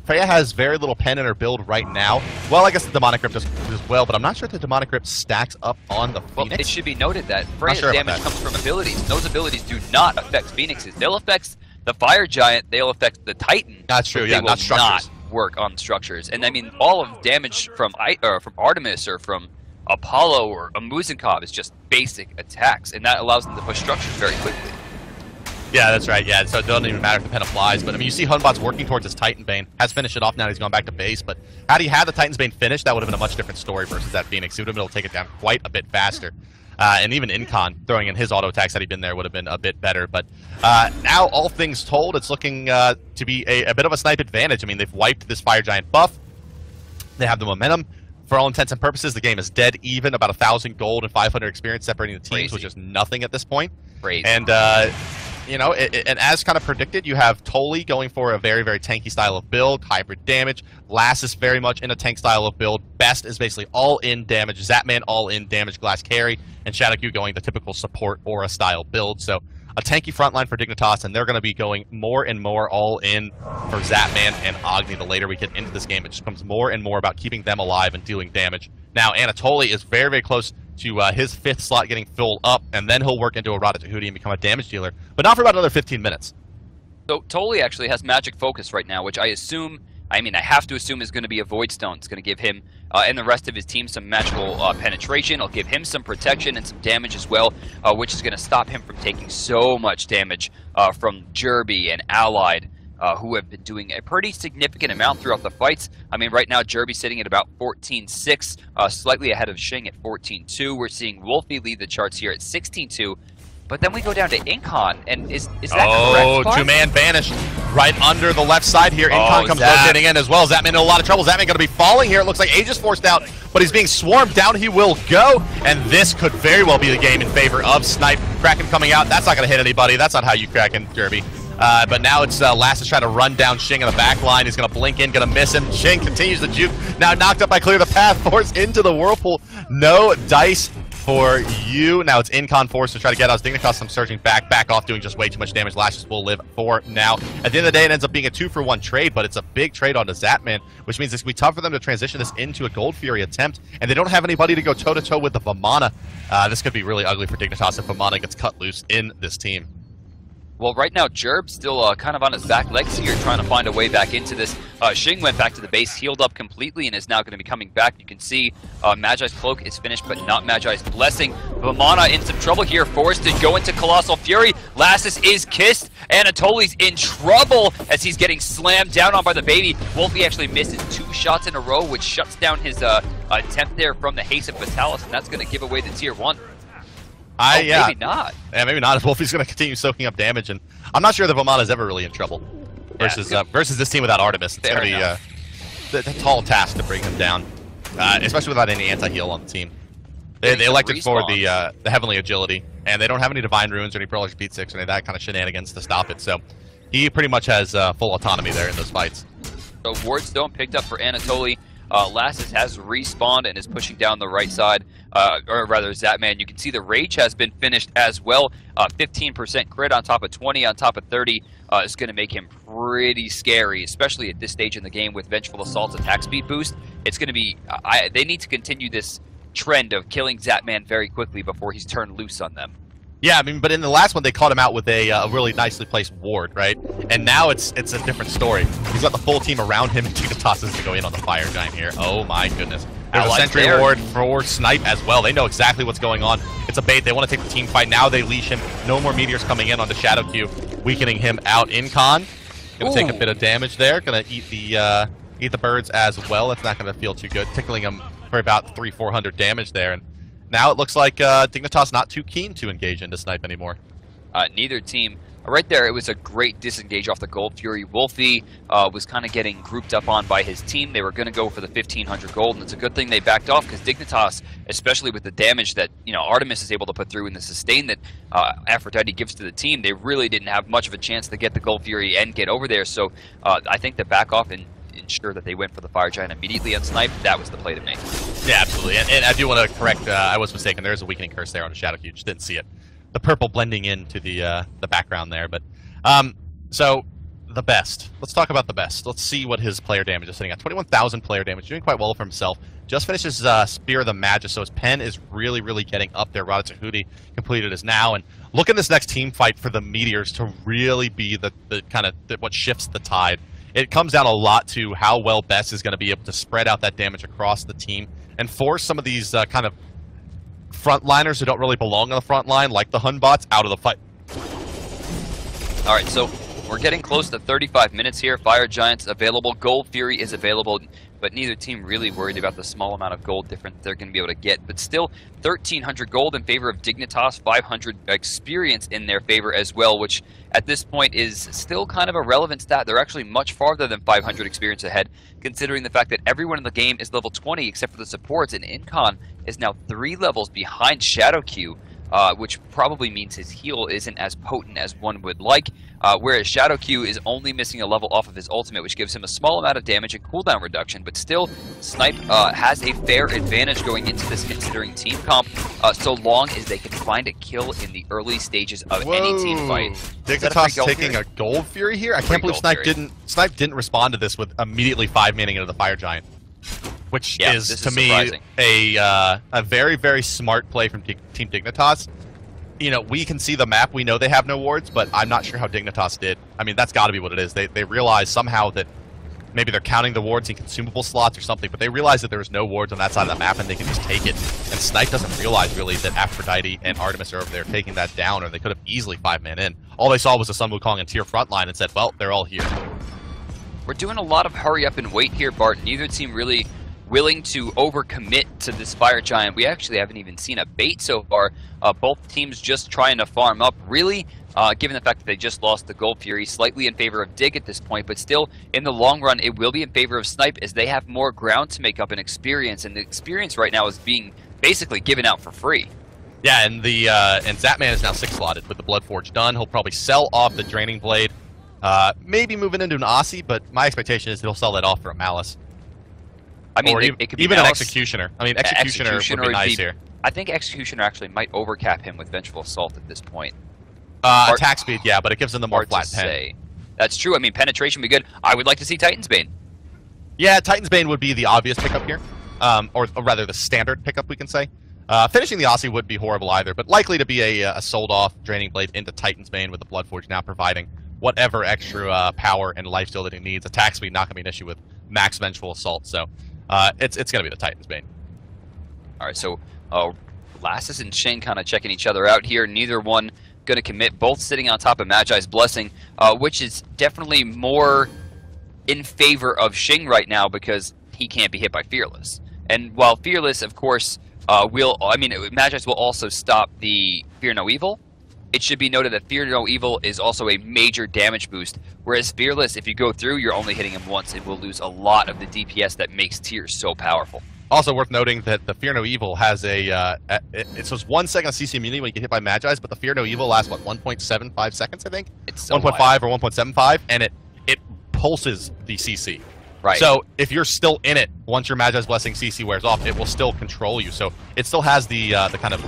very little pen in her build right now. Well, I guess the Demonic Grip does as well, but I'm not sure if the Demonic Grip stacks up on the Phoenix. Well, it should be noted that Freya's damage comes from abilities. Those abilities do not affect Phoenixes. They'll affect the Fire Giant, they'll affect the Titan. That's true, yeah, not structures. Not work on structures. And I mean, all of damage from Artemis or from Apollo or a Muzinkov is just basic attacks, and that allows them to push structures very quickly. Yeah, that's right. Yeah, so it doesn't even matter if the pen applies. But I mean, you see Hunbot's working towards his Titan Bane. Has finished it off now. He's gone back to base. But had he had the Titan's Bane finished, that would have been a much different story versus that Phoenix. He would have been able to take it down quite a bit faster. And even Incon throwing in his auto attacks had he been there would have been a bit better. But now, all things told, it's looking to be a bit of a Snipe advantage. I mean, they've wiped this Fire Giant buff. They have the momentum. For all intents and purposes, the game is dead even. About 1,000 gold and 500 experience separating the teams, which is nothing at this point. Crazy. And you know, and as kind of predicted, you have Toli going for a very, very tanky style of build, hybrid damage. Lass is very much in a tank style of build. Best is basically all-in damage. Zapman all-in damage, glass carry, and Shadowq going the typical support aura style build. So a tanky frontline for Dignitas, and they're going to be going more and more all-in for Zapman and Agni. The later we get into this game, it just becomes more and more about keeping them alive and dealing damage. Now, Anatoly is very, very close to his 5th slot getting filled up, and then he'll work into a Rada Tahuti and become a damage dealer, but not for about another 15 minutes. So Toli actually has magic focus right now, which I have to assume is going to be a Void Stone. It's going to give him and the rest of his team some magical penetration. It'll give him some protection and some damage as well, which is going to stop him from taking so much damage from Jerby and Allied, who have been doing a pretty significant amount throughout the fights. I mean, right now, Jerby's sitting at about 14-6, slightly ahead of Xing at 14-2. We're seeing Wolfie lead the charts here at 16-2. But then we go down to Incon, and is that correct? Oh, two-man banished right under the left side here. Incon comes rotating in as well. Zapman in a lot of trouble. Zapman going to be falling here. It looks like Age is forced out, but he's being swarmed down. He will go, and this could very well be the game in favor of Snipe. Kraken coming out. That's not going to hit anybody. That's not how you Kraken, Jerby. But now it's Lass is trying to run down Xing in the back line. He's going to blink in, going to miss him. Xing continues the juke. Now knocked up by Clear the Path. Forced into the Whirlpool. No dice for you. Now it's Incon forced to try to get out. Dignitas, I'm surging back off, doing just way too much damage. Lashes will live for now. At the end of the day, it ends up being a 2-for-1 trade, but it's a big trade onto Zapman, which means it's going to be tough for them to transition this into a Gold Fury attempt, and they don't have anybody to go toe-to-toe with the Vamana. This could be really ugly for Dignitas if Vamana gets cut loose in this team. Well, right now, Jerb still kind of on his back legs here, trying to find a way back into this. Xing went back to the base, healed up completely, and is now going to be coming back. You can see Magi's Cloak is finished, but not Magi's Blessing. Vamana in some trouble here, forced to go into Colossal Fury. Lassus is kissed. Anatoly's in trouble as he's getting slammed down on by the baby. Wolfie actually misses 2 shots in a row, which shuts down his attempt there from the Haste of Vitalis, and that's going to give away the Tier 1. Yeah. Maybe not. Yeah, maybe not. If Wolfie's going to continue soaking up damage, and I'm not sure that Vamana's ever really in trouble versus this team without Artemis. It's going to be a tall task to bring him down, especially without any anti-heal on the team. They elected for the Heavenly Agility, and they don't have any Divine Runes or any Prolix Beat 6 or any of that kind of shenanigans to stop it, so he pretty much has full autonomy there in those fights. So Wardstone picked up for Anatoly. Lassus has respawned and is pushing down the right side, or rather Zapman. You can see the Rage has been finished as well. 15% crit on top of 20 on top of 30 is going to make him pretty scary, especially at this stage in the game with Vengeful Assault's attack speed boost. It's going to be, they need to continue this trend of killing Zapman very quickly before he's turned loose on them. Yeah, I mean, but in the last one, they caught him out with a really nicely placed ward, right? And now it's a different story. He's got the full team around him, and Dignitas is to go in on the Fire Giant here. Oh my goodness. There's a Sentry Ward for Snipe as well. They know exactly what's going on. It's a bait. They want to take the team fight. Now they leash him. No more Meteors coming in on the Shadowq, weakening him out. Incon gonna take a bit of damage there. Gonna eat the birds as well. It's not gonna feel too good. Tickling him for about 300-400 damage there. And now it looks like Dignitas not too keen to engage into Snipe anymore. Neither team. Right there, it was a great disengage off the Gold Fury. Wolfie was kind of getting grouped up on by his team. They were going to go for the 1,500 gold, and it's a good thing they backed off because Dignitas, especially with the damage that Artemis is able to put through and the sustain that Aphrodite gives to the team, they really didn't have much of a chance to get the Gold Fury and get over there. So I think the back off and ensure that they went for the Fire Giant immediately on Snipe, that was the play to make. Yeah, absolutely. And I do want to correct, I was mistaken. There is a weakening curse there on the Shadowq. You just didn't see it. The purple blending into the background there. But so the best. Let's talk about the best. Let's see what his player damage is sitting at. 21,000 player damage, doing quite well for himself. Just finishes Spear of the Magus, so his pen is really, really getting up there. Rada Tahuti completed as now, and look at this next team fight for the Meteors to really be the kind of what shifts the tide. It comes down a lot to how well Best is going to be able to spread out that damage across the team and force some of these kind of frontliners who don't really belong on the front line, like the Hun bots, out of the fight. All right, so we're getting close to 35 minutes here. Fire Giants available. Gold Fury is available, but neither team really worried about the small amount of gold difference they're going to be able to get. But still, 1,300 gold in favor of Dignitas, 500 experience in their favor as well, which at this point is still kind of a relevant stat. They're actually much farther than 500 experience ahead, considering the fact that everyone in the game is level 20 except for the supports, and Incon is now 3 levels behind ShadowQ. Which probably means his heal isn't as potent as one would like, whereas ShadowQ is only missing a level off of his ultimate, which gives him a small amount of damage and cooldown reduction, but still, Snipe has a fair advantage going into this considering team comp, so long as they can find a kill in the early stages of any team fight. Dignitas taking a Gold Fury here? I can't believe Snipe didn't respond to this with immediately 5-manning into the Fire Giant. Which is to me, a very, very smart play from Team Dignitas. You know, we can see the map, we know they have no wards, but I'm not sure how Dignitas did. I mean, that's got to be what it is. They realized somehow that maybe they're counting the wards in consumable slots or something, but they realized that there was no wards on that side of the map and they can just take it. And Snipe doesn't realize, really, that Aphrodite and Artemis are over there taking that down, or they could have easily 5-man in. All they saw was the Sun Wukong and Tier front line and said, well, they're all here. We're doing a lot of hurry up and wait here, Bart. Neither team really willing to overcommit to this Fire Giant. We actually haven't even seen a bait so far. Both teams just trying to farm up, really, given the fact that they just lost the Gold Fury, slightly in favor of Dig at this point, but still, in the long run, it will be in favor of Snipe as they have more ground to make up in experience, and the experience right now is being basically given out for free. Yeah, and Zatman is now 6-slotted with the Bloodforge done. He'll probably sell off the Draining Blade, maybe moving into an Aussie, but my expectation is he'll sell that off for a Malice. I mean, it could be even an Malice. Executioner. I mean, Executioner would be nice here. I think Executioner actually might overcap him with Vengeful Assault at this point. Attack speed, yeah, but it gives him the more flat pen. That's true. I mean, penetration would be good. I would like to see Titan's Bane. Yeah, Titan's Bane would be the obvious pickup here. Or rather, the standard pickup, we can say. Finishing the Aussie would be horrible either, but likely to be a sold-off Draining Blade into Titan's Bane with the Bloodforge now providing whatever extra power and lifesteal that he needs. Attack speed not going to be an issue with max Vengeful Assault, so it's going to be the Titan's Bane. All right, so Lassus and Shane kind of checking each other out here. Neither one going to commit, both sitting on top of Magi's Blessing, which is definitely more in favor of Shing right now because he can't be hit by Fearless. And while Fearless, of course, Magi's will also stop the Fear No Evil, it should be noted that Fear No Evil is also a major damage boost, whereas Fearless, if you go through, you're only hitting him once and will lose a lot of the DPS that makes Tears so powerful. Also worth noting that the Fear No Evil has it's 1 second of CC immunity when you get hit by Magi's, but the Fear No Evil lasts, what, 1.75 seconds, I think? It's so 1.5 or 1.75, and it pulses the CC. Right. So if you're still in it, once your Magi's Blessing CC wears off, it will still control you. So it still has the kind of...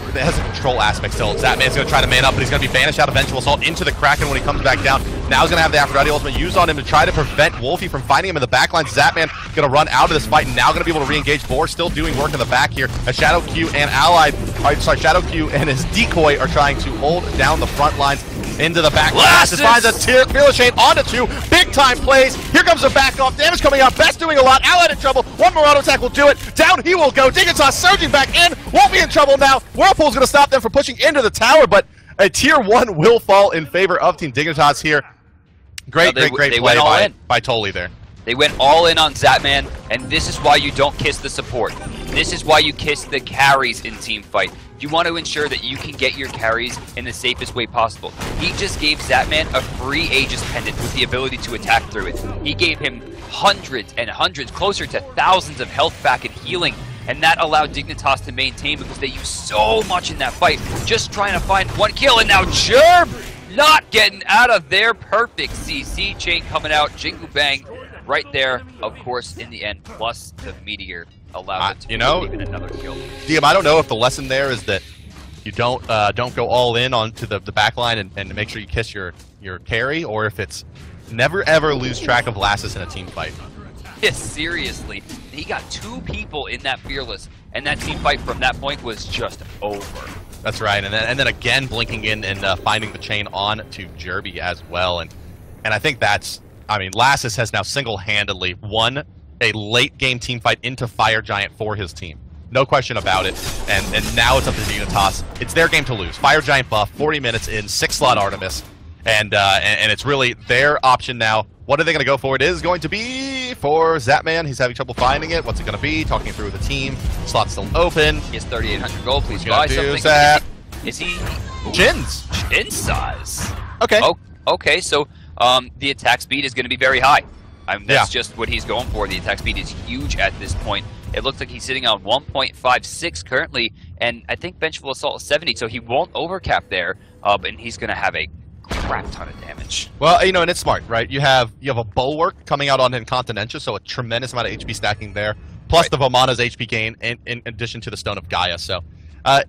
It has a control aspect still. Zatman's going to try to man up, but he's going to be banished out of Vengeful Assault into the Kraken when he comes back down. Now he's going to have the Aphrodite ultimate used on him to try to prevent Wolfie from finding him in the backline. Zatman going to run out of this fight and now going to be able to re-engage. Boar still doing work in the back here as ShadowQ and ShadowQ and his decoy are trying to hold down the front lines into the back. Lassus finds a Fearless Chain onto 2. Big time plays. Here comes the back off. Damage coming out. Best doing a lot. Allied in trouble. One more auto attack will do it. Down he will go. Dignitas surging back in. Won't be in trouble now. Whirlpool's going to stop them from pushing into the tower, but a Tier 1 will fall in favor of Team Dignitas here. Great play by Tolly there. They went all in on Zatman, and this is why you don't kiss the support. This is why you kiss the carries in team fight. You want to ensure that you can get your carries in the safest way possible. He just gave Zatman a free Aegis Pendant with the ability to attack through it. He gave him hundreds and hundreds, closer to thousands of health back and healing, and that allowed Dignitas to maintain because they used so much in that fight, just trying to find one kill, and now Jerb not getting out of there. Perfect CC chain coming out, Jingle Bang right there, of course, in the end, plus the Meteor allows it to even another kill. DM, I don't know if the lesson there is that you don't go all in onto the back line and make sure you kiss your carry, or if it's never ever lose track of Lassus in a team fight. Yes, seriously. He got 2 people in that Fearless, and that team fight from that point was just over. That's right, and then again blinking in and finding the chain on to Jerby as well, and I think that's, I mean, Lassus has now single-handedly won a late game team fight into Fire Giant for his team. No question about it. And now it's up to Dignitas. It's their game to lose. Fire Giant buff, 40 minutes in, 6-slot Artemis. And it's really their option now. What are they going to go for? It is going to be for Zapman. He's having trouble finding it. What's it going to be? Talking through the team. Slot's still open. He has 3,800 gold. Please buy something. Is he... Jins. Jin size. Okay. Oh, okay, so the attack speed is going to be very high. I mean, that's just what he's going for. The attack speed is huge at this point. It looks like he's sitting on 1.56 currently, and I think Vengeful Assault is 70, so he won't overcap there, and he's going to have a crap ton of damage. Well, you know, and it's smart, right? You have a Bulwark coming out on Incontinentia, so a tremendous amount of HP stacking there, plus the Vomana's HP gain in addition to the Stone of Gaia, so...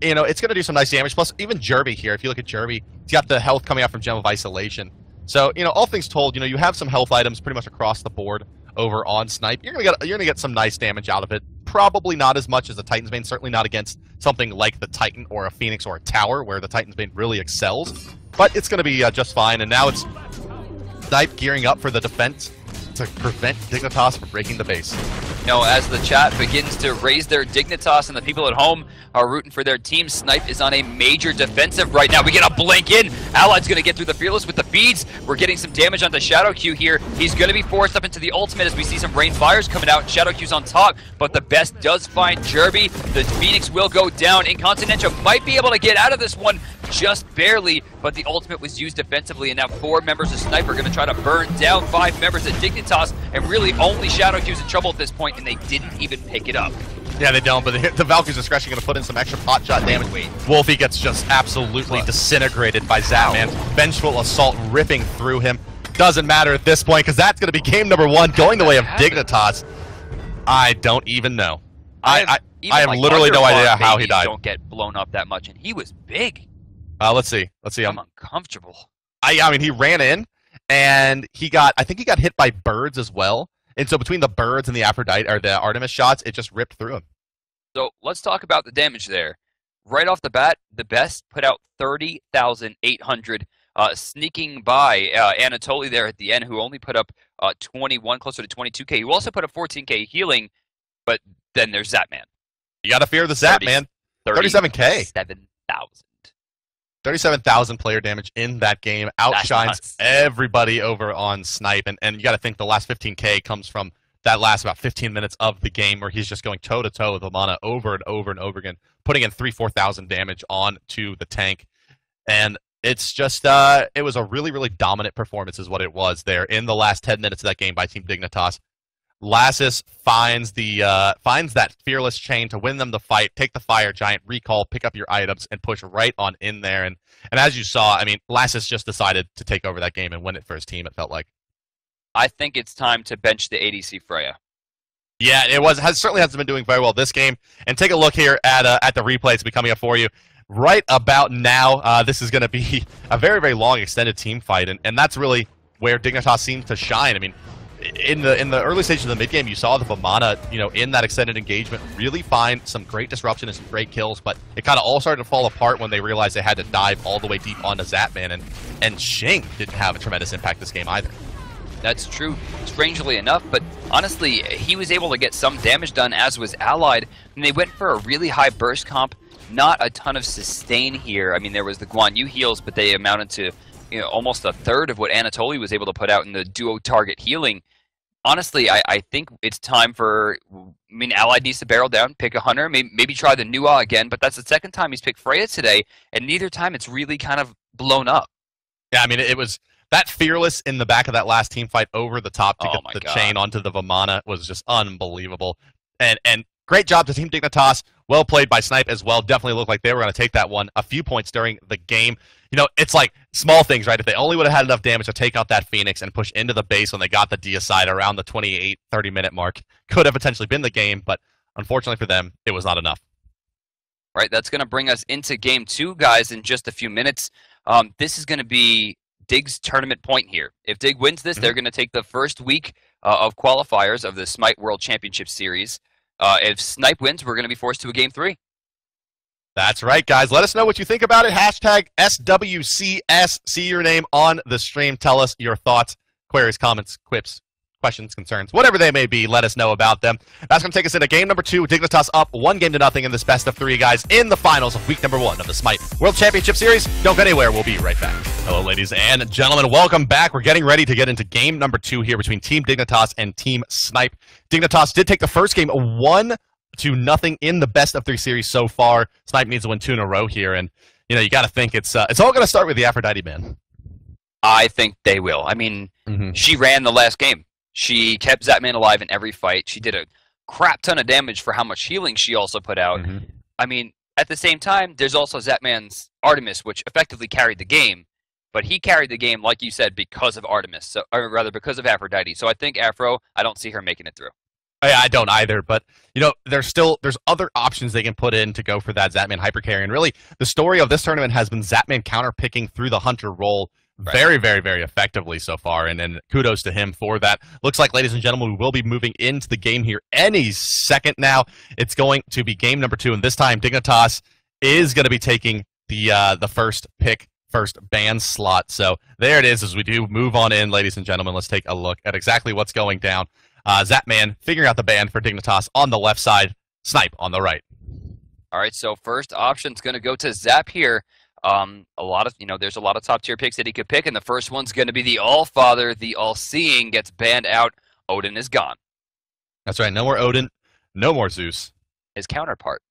you know, it's going to do some nice damage. Plus, even Jerby here, if you look at Jerby, he's got the health coming out from Gem of Isolation. So, you know, all things told, you know, you have some health items pretty much across the board over on Snipe. You're gonna get some nice damage out of it. Probably not as much as the Titan's Bane. Certainly not against something like the Titan or a Phoenix or a Tower, where the Titan's Bane really excels. But it's going to be just fine. And now it's Snipe gearing up for the defense to prevent Dignitas from breaking the base. You know, as the chat begins to raise their Dignitas and the people at home are rooting for their team, Snipe is on a major defensive right now. We get a blink in. Allied's going to get through the Fearless with the feeds. We're getting some damage onto Shadow Q here. He's going to be forced up into the ultimate as we see some Rain Fires coming out. Shadow Q's on top, but the best does find Jerby. The Phoenix will go down. Incontinentia might be able to get out of this one just barely, but the ultimate was used defensively, and now 4 members of Snipe are going to try to burn down 5 members of Dignitas, and really only Shadow Q's in trouble at this point, and they didn't even pick it up. Yeah, they don't, but the Valkyrie's Discretion going to put in some extra pot shot damage. Wolfie gets just absolutely disintegrated by Zapman. Vengeful Assault ripping through him. Doesn't matter at this point, because that's going to be game number 1 going the way of Dignitas. I don't even know. I have literally no idea how he died. Don't get blown up that much, and he was big. Let's see. I'm uncomfortable. I mean, he ran in, and I think he got hit by birds as well. And so between the birds and the Aphrodite, or the Artemis shots, it just ripped through him. So let's talk about the damage there. Right off the bat, the best put out 30,800, sneaking by Anatoly there at the end, who only put up 21, closer to 22k. Who also put up 14k healing, but then there's Zapman. You got to fear the Zapman. 37k. 37,000. 37,000 player damage in that game. Outshines everybody over on Snipe. And you got to think the last 15k comes from that last about 15 minutes of the game where he's just going toe-to-toe with Vomana over and over and over again, putting in 3,000-4,000 damage onto the tank. And it's just, it was a really, really dominant performance is what it was there in the last 10 minutes of that game by Team Dignitas. Lassus finds that Fearless chain to win them the fight, take the Fire Giant, recall, pick up your items, and push right on in there. And as you saw, I mean, Lassus just decided to take over that game and win it for his team, it felt like. I think it's time to bench the ADC Freya. Yeah, certainly hasn't been doing very well this game. And take a look here at the replay. It's be coming up for you. Right about now, this is going to be a very, very long extended team fight, and that's really where Dignitas seems to shine. I mean, in the early stages of the mid game, you saw the Vomana, you know, in that extended engagement, really find some great disruption and some great kills. But it kind of all started to fall apart when they realized they had to dive all the way deep onto Zapman, and Xing didn't have a tremendous impact this game either. That's true, strangely enough, but honestly, he was able to get some damage done, as was Allied, and they went for a really high burst comp. Not a ton of sustain here. I mean, there was the Guan Yu heals, but they amounted to, you know, almost a third of what Anatoly was able to put out in the duo target healing. Honestly, I think it's time for, I mean, Allied needs to barrel down, pick a hunter, maybe try the Nua again, but that's the second time he's picked Freya today, and neither time it's really kind of blown up. Yeah, I mean, it was that Fearless in the back of that last team fight over the top to get the chain onto the Vomana was just unbelievable. And great job to Team Dignitas. Well played by Snipe as well. Definitely looked like they were going to take that one a few points during the game. You know, it's like small things, right? If they only would have had enough damage to take out that Phoenix and push into the base when they got the deicide around the 28, 30-minute mark, could have potentially been the game, but unfortunately for them, it was not enough. All right, that's going to bring us into Game 2, guys, in just a few minutes. This is going to be Dig's tournament point here. If Dig wins this, they're going to take the first week of qualifiers of the Smite World Championship Series. If Snipe wins, we're going to be forced to a Game 3. That's right, guys. Let us know what you think about it. Hashtag SWCS. See your name on the stream. Tell us your thoughts, queries, comments, quips, questions. questions, concerns, whatever they may be, let us know about them. That's going to take us into game number 2. Dignitas up 1-0 in this best of 3, guys, in the finals of week number 1 of the Smite World Championship Series. Don't go anywhere. We'll be right back. Hello, ladies and gentlemen. Welcome back. We're getting ready to get into game number 2 here between Team Dignitas and Team Snipe. Dignitas did take the first game 1-0 in the best of 3 series so far. Snipe needs to win 2 in a row here, and you got to think it's all going to start with the Aphrodite ban. I think they will. I mean, she ran the last game. She kept Zatman alive in every fight. She did a crap ton of damage for how much healing she also put out. I mean, at the same time, there's also Zatman's Artemis, which effectively carried the game. But he carried the game, like you said, because of Artemis, or rather because of Aphrodite. So I think Afro, I don't see her making it through. Yeah, I don't either, but there's other options they can put in to go for that Zatman hypercarry. And really, the story of this tournament has been Zatman counter-picking through the Hunter role very, very, very effectively so far, and kudos to him for that. Looks like, ladies and gentlemen, we will be moving into the game here any second now. It's going to be game number 2, and this time Dignitas is going to be taking the first ban slot. So there it is as we do move on in, ladies and gentlemen. Let's take a look at exactly what's going down. Zatman figuring out the ban for Dignitas on the left side, Snipe on the right. All right, so first option's going to go to Zap here. There's a lot of top tier picks that he could pick, and the first one's going to be the All-Father, the All-Seeing, gets banned out. Odin is gone. That's right. No more Odin, no more Zeus. His counterpart.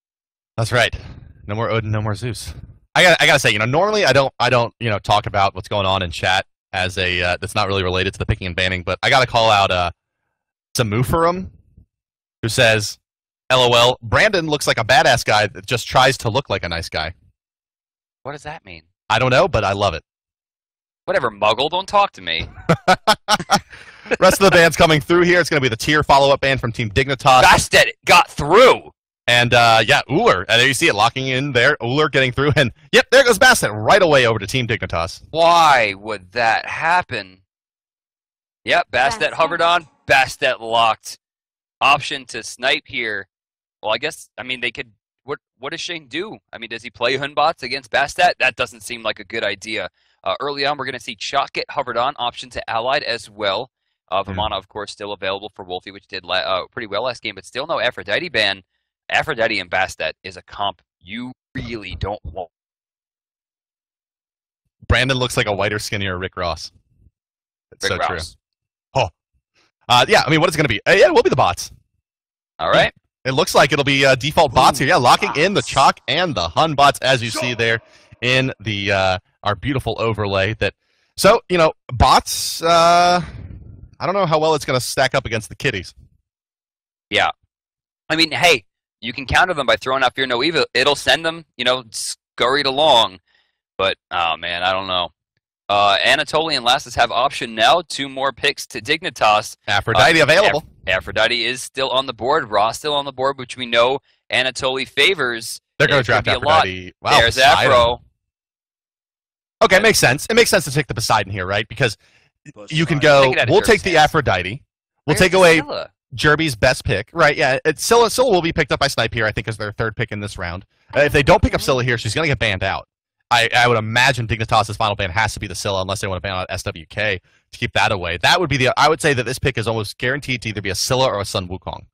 That's right. No more Odin, no more Zeus. I gotta say, normally I don't talk about what's going on in chat as that's not really related to the picking and banning, but I gotta call out Samufarum, who says, "LOL, Brandon looks like a badass guy that just tries to look like a nice guy." What does that mean? I don't know, but I love it. Whatever, Muggle, don't talk to me. Rest of the bands coming through here. It's going to be the tier follow-up band from Team Dignitas. Bastet got through! And, Uller. And there you see it locking in there. Uller getting through. And, yep, there goes Bastet right away over to Team Dignitas. Why would that happen? Yep, Bastet hovered on. Bastet locked. Option to Snipe here. Well, they could... What does Shane do? I mean, does he play Hunbots against Bastet? That doesn't seem like a good idea. Early on, we're going to see Chalk get hovered on. Option to Allied as well. Vamana, of course, still available for Wolfie, which did pretty well last game, but still no Aphrodite ban. Aphrodite and Bastet is a comp you really don't want. Brandon looks like a whiter, skinnier Rick Ross. It's Rick so Ross. True. Oh. What is it going to be? It will be the bots. All right. It looks like it'll be default bots here. Yeah, locking in the Chalk and the Hun bots, as you see there in the our beautiful overlay. Bots, I don't know how well it's going to stack up against the kitties. Yeah. I mean, hey, you can counter them by throwing out Fear No Evil. It'll send them, scurried along. But, oh, man, I don't know. Anatoly and Lassus have option now. 2 more picks to Dignitas. Aphrodite available. Aphrodite is still on the board. Ross still on the board, which we know Anatoly favors. They're going to draft Aphrodite. Wow, there's Poseidon. Afro. Okay, makes sense. It makes sense to take the Poseidon here, right? Because you can go, we'll take the Aphrodite. We'll take away Jerby's best pick. Right, yeah. Scylla will be picked up by Snipe here, I think, as their 3rd pick in this round. If they don't pick up Scylla here, she's going to get banned out. I would imagine Dignitas' final ban has to be the Scylla unless they want to ban out SWK to keep that away. That would be I would say that this pick is almost guaranteed to either be a Scylla or a Sun Wukong.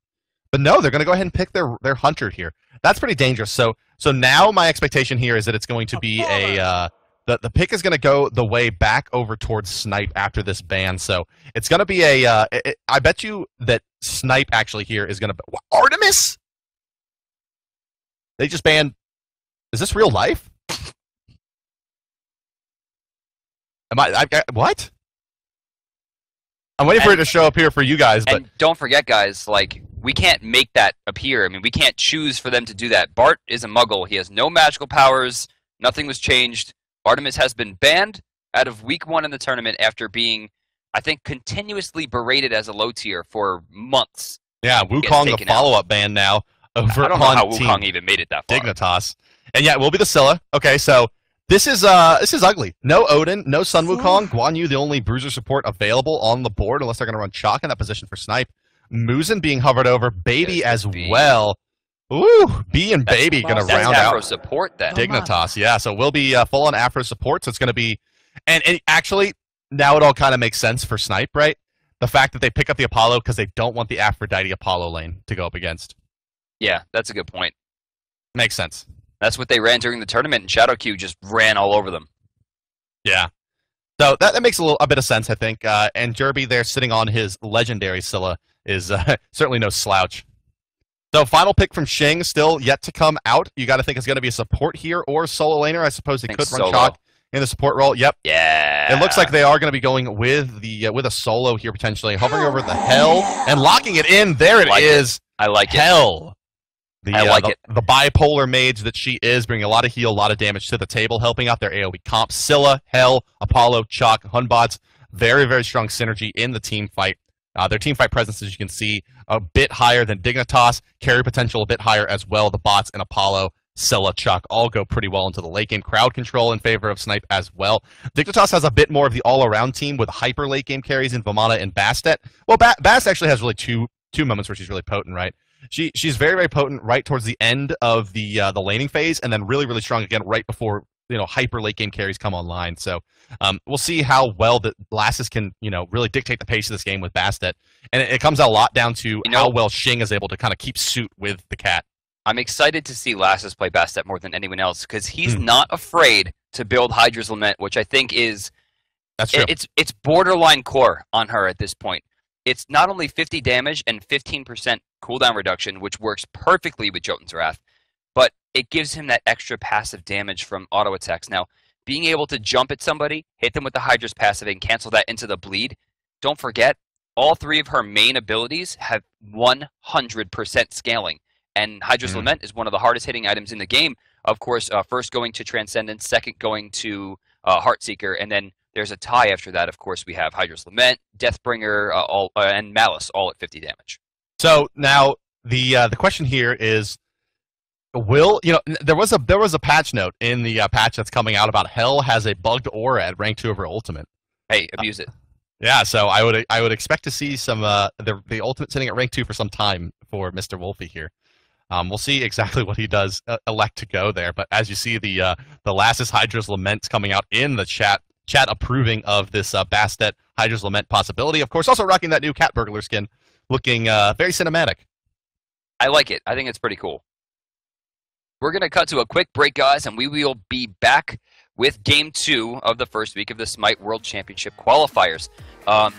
But no, they're going to go ahead and pick their Hunter here. That's pretty dangerous. So now my expectation here is that it's going to be the pick is going to go the way back over towards Snipe after this ban. So it's going to be I bet you that Snipe actually here is going to Artemis. They just banned. Is this real life? What? I'm waiting for it to show up here for you guys. But don't forget, guys, we can't make that appear. I mean, we can't choose for them to do that. Bart is a Muggle. He has no magical powers. Nothing was changed. Artemis has been banned out of week 1 in the tournament after being, I think, continuously berated as a low tier for months. Yeah, Wukong, the follow-up ban now over I don't know how Wukong even made it that far. Dignitas. And yeah, it will be the Scylla. Okay, so this is ugly. No Odin, no Sun Wukong. Guan Yu, the only bruiser support available on the board, unless they're going to run Chalk in that position for Snipe. Muzen being hovered over. Baby as well. Ooh, B and Baby going to round Afro out support then. Dignitas. Yeah, so we'll be full on Afro support. So it's going to be, and actually now it all kind of makes sense for Snipe, right? the fact that they pick up the Apollo because they don't want the Aphrodite Apollo lane to go up against. Yeah, that's a good point. Makes sense. That's what they ran during the tournament, and Shadow Q just ran all over them. Yeah. So that makes a bit of sense, I think. And Derby there sitting on his legendary Scylla is certainly no slouch. So final pick from Shing, still yet to come out. You got to think it's going to be a support here or solo laner. I suppose they could run Chalk in the support role. Yep. Yeah. It looks like they are going to be going with the with a solo here potentially, hovering over the Hell and locking it in. There it is. I like Hell. I like it. The bipolar mage that she is, bringing a lot of heal, a lot of damage to the table, helping out their AoE comp. Scylla, Hell, Apollo, Chalk, Hunbots. Very, very strong synergy in the team fight. Their team fight presence, as you can see, a bit higher than Dignitas. Carry potential a bit higher as well. The bots and Apollo, Scylla, Chalk all go pretty well into the late game. Crowd control in favor of Snipe as well. Dignitas has a bit more of the all-around team with hyper late game carries in Vamana and Bastet. Well, Bast actually has really two moments where she's really potent, right? She's very, very potent right towards the end of the laning phase, and then really, really strong again right before hyper late game carries come online. So we'll see how well the Lasses can really dictate the pace of this game with Bastet, and it comes a lot down to how well Shing is able to kind of keep suit with the cat. I'm excited to see Lasses play Bastet more than anyone else because he's not afraid to build Hydra's Lament, which I think is that's true. It's borderline core on her at this point. It's not only 50 damage and 15% cooldown reduction, which works perfectly with Jotun's Wrath, but it gives him that extra passive damage from auto attacks. Now, being able to jump at somebody, hit them with the Hydra's passive, and cancel that into the bleed, don't forget, all three of her main abilities have 100% scaling. And Hydra's Lament is one of the hardest hitting items in the game. Of course, first going to Transcendence, second going to Heartseeker, and then there's a tie after that. Of course, we have Hydra's Lament, Deathbringer, and Malice, all at 50 damage. So now the question here is, there was a patch note in the patch that's coming out about Hell has a bugged aura at rank 2 of her ultimate. Hey, abuse it. Yeah, so I would expect to see some the ultimate sitting at rank 2 for some time for Mr. Wolfie here. We'll see exactly what he does elect to go there, but as you see the Lasses Hydra's Lament coming out in the chat approving of this Bastet Hydra's Lament possibility. Of course, also rocking that new Cat Burglar skin, looking very cinematic. I like it. I think it's pretty cool. We're going to cut to a quick break, guys, and we will be back with Game 2 of the first week of the Smite World Championship qualifiers.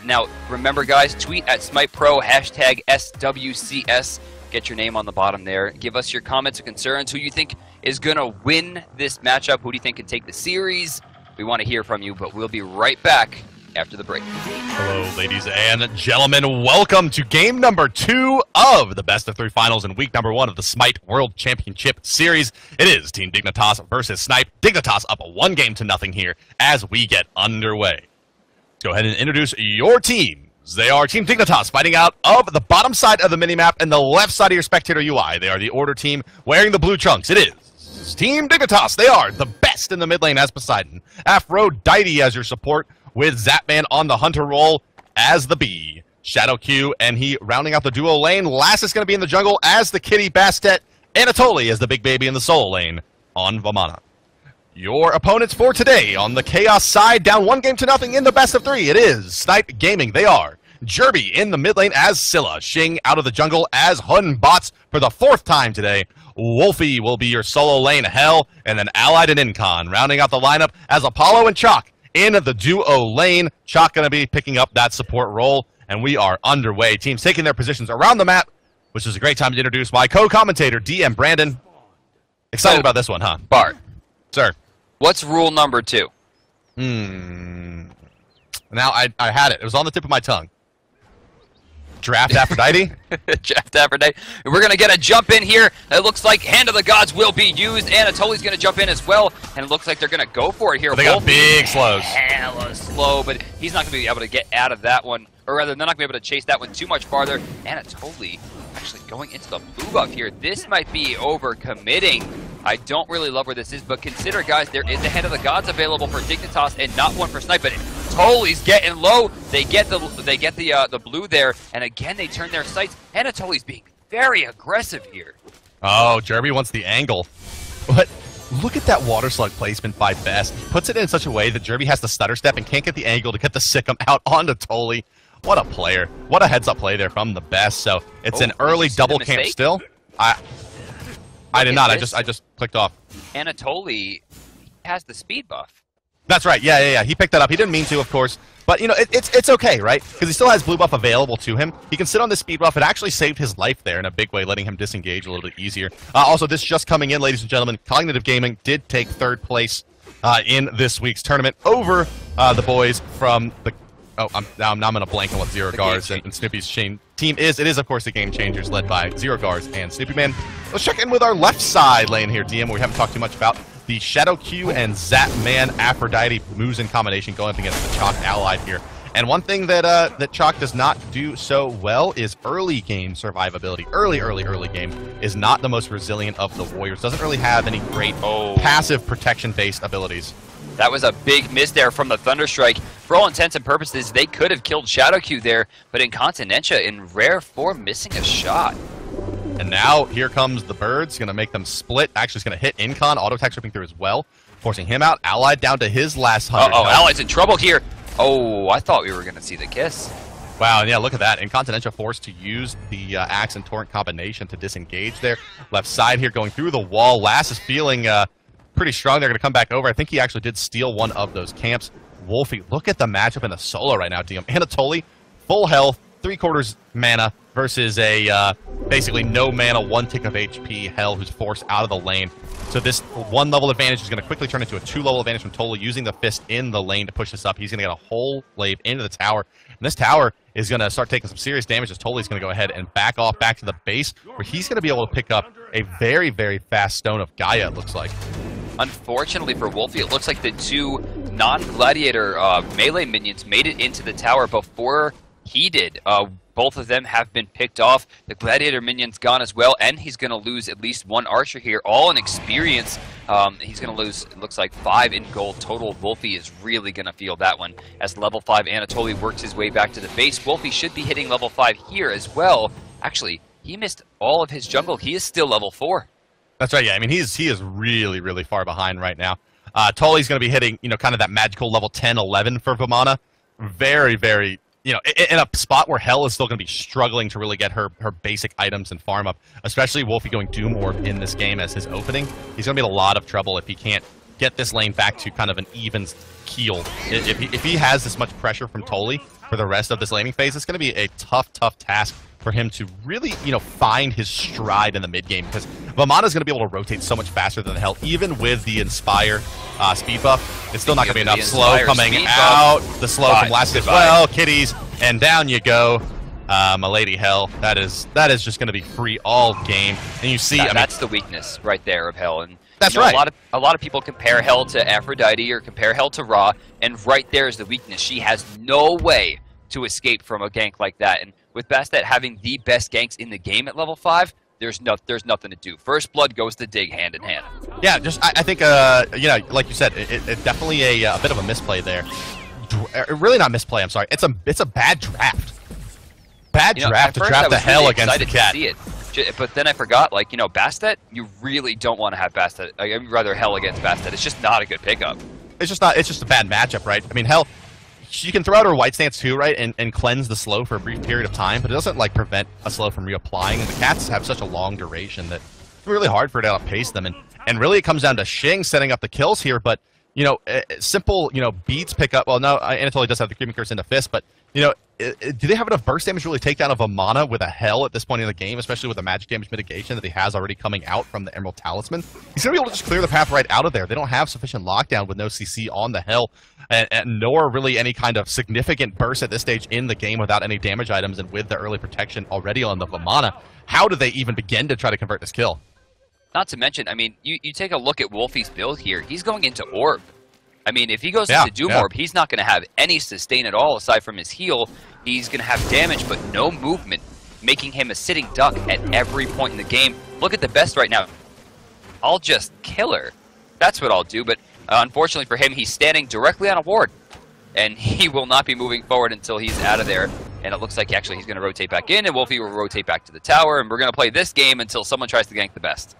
Now, remember, guys, tweet at SmitePro, hashtag SWCS. Get your name on the bottom there. Give us your comments and concerns. Who you think is going to win this matchup? Who do you think can take the series? We want to hear from you, but we'll be right back after the break. Hello, ladies and gentlemen. Welcome to game number 2 of the best of 3 finals in week number 1 of the Smite World Championship Series. It is Team Dignitas versus Snipe. Dignitas up 1-0 here as we get underway. Let's go ahead and introduce your teams. They are Team Dignitas fighting out of the bottom side of the minimap and the left side of your spectator UI. They are the Order team wearing the blue trunks. It is Team Dignitas. They are the best in the mid lane as Poseidon. Aphrodite as your support, with Zapman on the Hunter role as the B. Shadow Q, and he rounding out the duo lane. Lass is going to be in the jungle as the kitty Bastet. Anatoly as the big baby in the solo lane on Vamana. Your opponents for today on the Chaos side, down 1-0 in the best of 3. It is Snipe Gaming. They are Jerby in the mid lane as Scylla. Shing out of the jungle as Hunbots for the 4th time today. Wolfie will be your solo lane Hell, and then Allied and Incon rounding out the lineup as Apollo and Chalk in the duo lane. Chalk going to be picking up that support role, and we are underway. Teams taking their positions around the map, which is a great time to introduce my co-commentator, DM Brandon. Excited about this one, huh? Bart. Sir. What's rule number 2? Now, I had it. It was on the tip of my tongue. Draft Aphrodite? Draft Aphrodite. We're going to get a jump in here. It looks like Hand of the Gods will be used. Anatoly's going to jump in as well, and it looks like they're going to go for it here. But they got big slows. Hella slow, but he's not going to be able to get out of that one. Or rather, they're not going to be able to chase that one too much farther. Anatoly actually going into the blue buff here. This might be over-committing. I don't really love where this is, but consider, guys, there is a Hand of the Gods available for Dignitas and not one for Snipe, but Anatoly's getting low. They get the blue there, and again, they turn their sights. Anatoly's being very aggressive here. Oh, Jerby wants the angle. But look at that water slug placement by Best. He puts it in such a way that Jerby has to stutter step and can't get the angle to get the Sikkim out onto Toly. What a player. What a heads-up play there from the best. So it's an early double camp still. I did not. I just clicked off. Anatoly has the speed buff. That's right. Yeah. He picked that up. He didn't mean to, of course. But, you know, it's okay, right? Because he still has blue buff available to him. He can sit on the speed buff. It actually saved his life there in a big way, letting him disengage a little bit easier. Also, this just coming in, ladies and gentlemen, Cognitive Gaming did take 3rd place in this week's tournament over the boys from the... Oh, I'm going to blank on what Zero Guards and Snoopy's team is. It is, of course, the Game Changers, led by Zero Guards and Snoopy Man. Let's check in with our left side lane here, DM, where we haven't talked too much about. The Shadow Q and Zap Man Aphrodite Muzen combination going up against the Chalk Allied here. And one thing that that Chalk does not do so well is early game survivability. Early game is not the most resilient of the Warriors. Doesn't really have any great passive protection-based abilities. That was a big miss there from the Thunderstrike. For all intents and purposes, they could have killed Shadow Q there, but Incontinentia in rare form missing a shot. And now here comes the Birds, going to make them split. Actually, it's going to hit Incon, auto attack ripping through as well, forcing him out. Allied down to his last 100. Allied's in trouble here. Oh, I thought we were going to see the kiss. Wow, and yeah, look at that. Incontinentia forced to use the Axe and Torrent combination to disengage there. Left side here going through the wall. Lass is feeling pretty strong. They're going to come back over. I think he actually did steal one of those camps. Wolfie, look at the matchup in the solo right now, DM. Anatoly, full health, 3/4 mana versus a basically no mana, 1 tick of HP Hell who's forced out of the lane. So this 1 level advantage is going to quickly turn into a 2 level advantage from Toli using the fist in the lane to push this up. He's going to get a whole wave into the tower. And this tower is going to start taking some serious damage as Toli's going to go ahead and back off back to the base where he's going to be able to pick up a very, very fast Stone of Gaia, it looks like. Unfortunately for Wolfie, it looks like the 2 non-gladiator melee minions made it into the tower before he did. Both of them have been picked off. The gladiator minion's gone as well, and he's going to lose at least 1 archer here, all in experience. He's going to lose, it looks like, 5 in gold total. Wolfie is really going to feel that one as level 5 Anatoly works his way back to the base. Wolfie should be hitting level 5 here as well. Actually, he missed all of his jungle. He is still level 4. That's right, yeah. I mean, he is really, really far behind right now. Toli's going to be hitting, you know, kind of that magical level 10, 11 for Vamana. Very, very... You know, in a spot where Hell is still going to be struggling to really get her basic items and farm up, especially Wolfie going Doom Orb in this game as his opening, he's going to be in a lot of trouble if he can't get this lane back to kind of an even keel. If he has this much pressure from Toli for the rest of this laning phase, it's going to be a tough task for him to really, you know, find his stride in the mid game, because Vamana's going to be able to rotate so much faster than Hell, even with the Inspire speed buff. It's still not going to be enough. Slow coming out. The slow from last as well. Kitties, and down you go. My lady Hell. That is just going to be free all game. And you see, that's the weakness right there of Hell. And that's right. A lot of people compare Hell to Aphrodite or compare Hell to Ra, and right there is the weakness. She has no way to escape from a gank like that. And with Bastet having the best ganks in the game at level 5, there's nothing to do. First Blood goes to Dig hand in hand. Yeah, I think, you know, like you said, it definitely a bit of a misplay there. Really not misplay, I'm sorry. It's a bad draft. Bad draft to draft the Hell against the Cat. See it. But then I forgot, like, you know, Bastet, you really don't want to have Bastet. I'd rather Hell against Bastet. It's just not a good pickup. It's just a bad matchup, right? I mean, Hell, she can throw out her white stance too, right, and cleanse the slow for a brief period of time, but it doesn't like prevent a slow from reapplying. And the Cats have such a long duration that it's really hard for it to outpace them. And really, it comes down to Xing setting up the kills here. But you know, simple, you know, beats pick up. Well, no, Anatoly does have the Creeping Curse into Fist, but you know, do they have enough burst damage to really take down a Vamana with a Hell at this point in the game, especially with the magic damage mitigation that he has already coming out from the Emerald Talisman? He's going to be able to just clear the path right out of there. They don't have sufficient lockdown with no CC on the Hell, and nor really any kind of significant burst at this stage in the game without any damage items, and with the early protection already on the Vamana. How do they even begin to try to convert this kill? Not to mention, I mean, you take a look at Wolfie's build here. He's going into Orb. I mean, if he goes into Doom Orb, he's not going to have any sustain at all aside from his heal. He's going to have damage, but no movement, making him a sitting duck at every point in the game. Look at the best right now. I'll just kill her. That's what I'll do, but unfortunately for him, he's standing directly on a ward, and he will not be moving forward until he's out of there. And it looks like actually he's going to rotate back in, and Wolfie will rotate back to the tower, and we're going to play this game until someone tries to gank the best.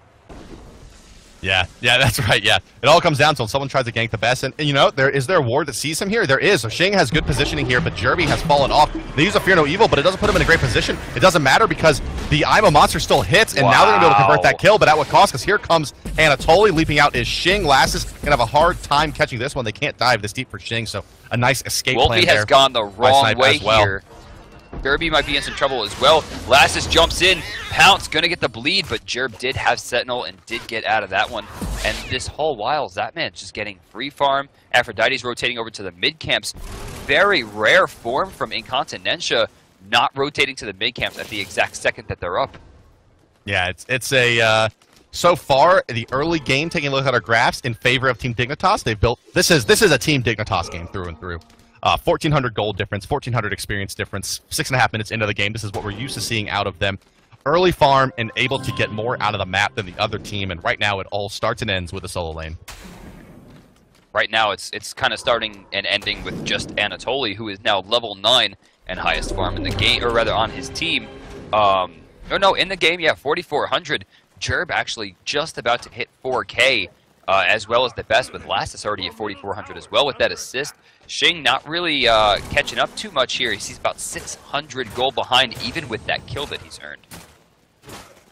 Yeah, that's right. Yeah, it all comes down to when someone tries to gank the best, and you know, is there a ward that sees him here? There is. So Shing has good positioning here, but Jerby has fallen off. They use a Fear No Evil, but it doesn't put him in a great position. It doesn't matter because the I'm a Monster still hits, and now they're gonna be able to convert that kill, but at what cost? Because here comes Anatoly leaping out. Is Shing. Last is gonna have a hard time catching this one. They can't dive this deep for Shing, so a nice escape plan Wolfie there. has gone the wrong way well. here. Jerby might be in some trouble as well. Lassus jumps in. Pounce gonna get the bleed, but Jerb did have Sentinel and did get out of that one. And this whole while, Zapman's just getting free farm. Aphrodite's rotating over to the mid camps. Very rare form from Incontinentia, not rotating to the mid camps at the exact second that they're up. Yeah, it's a so far the early game. Taking a look at our graphs in favor of Team Dignitas, they've built. This is a Team Dignitas game through and through. 1,400 gold difference, 1,400 experience difference, 6.5 minutes into the game. This is what we're used to seeing out of them. Early farm and able to get more out of the map than the other team, and right now it all starts and ends with a solo lane. Right now it's kind of starting and ending with just Anatoly, who is now level 9 and highest farm in the game, or rather on his team. In the game, yeah, 4,400. Jerb actually just about to hit 4K. As well as the best, with Lassus already at 4,400 as well with that assist. Shing not really catching up too much here. He's about 600 gold behind, even with that kill that he's earned.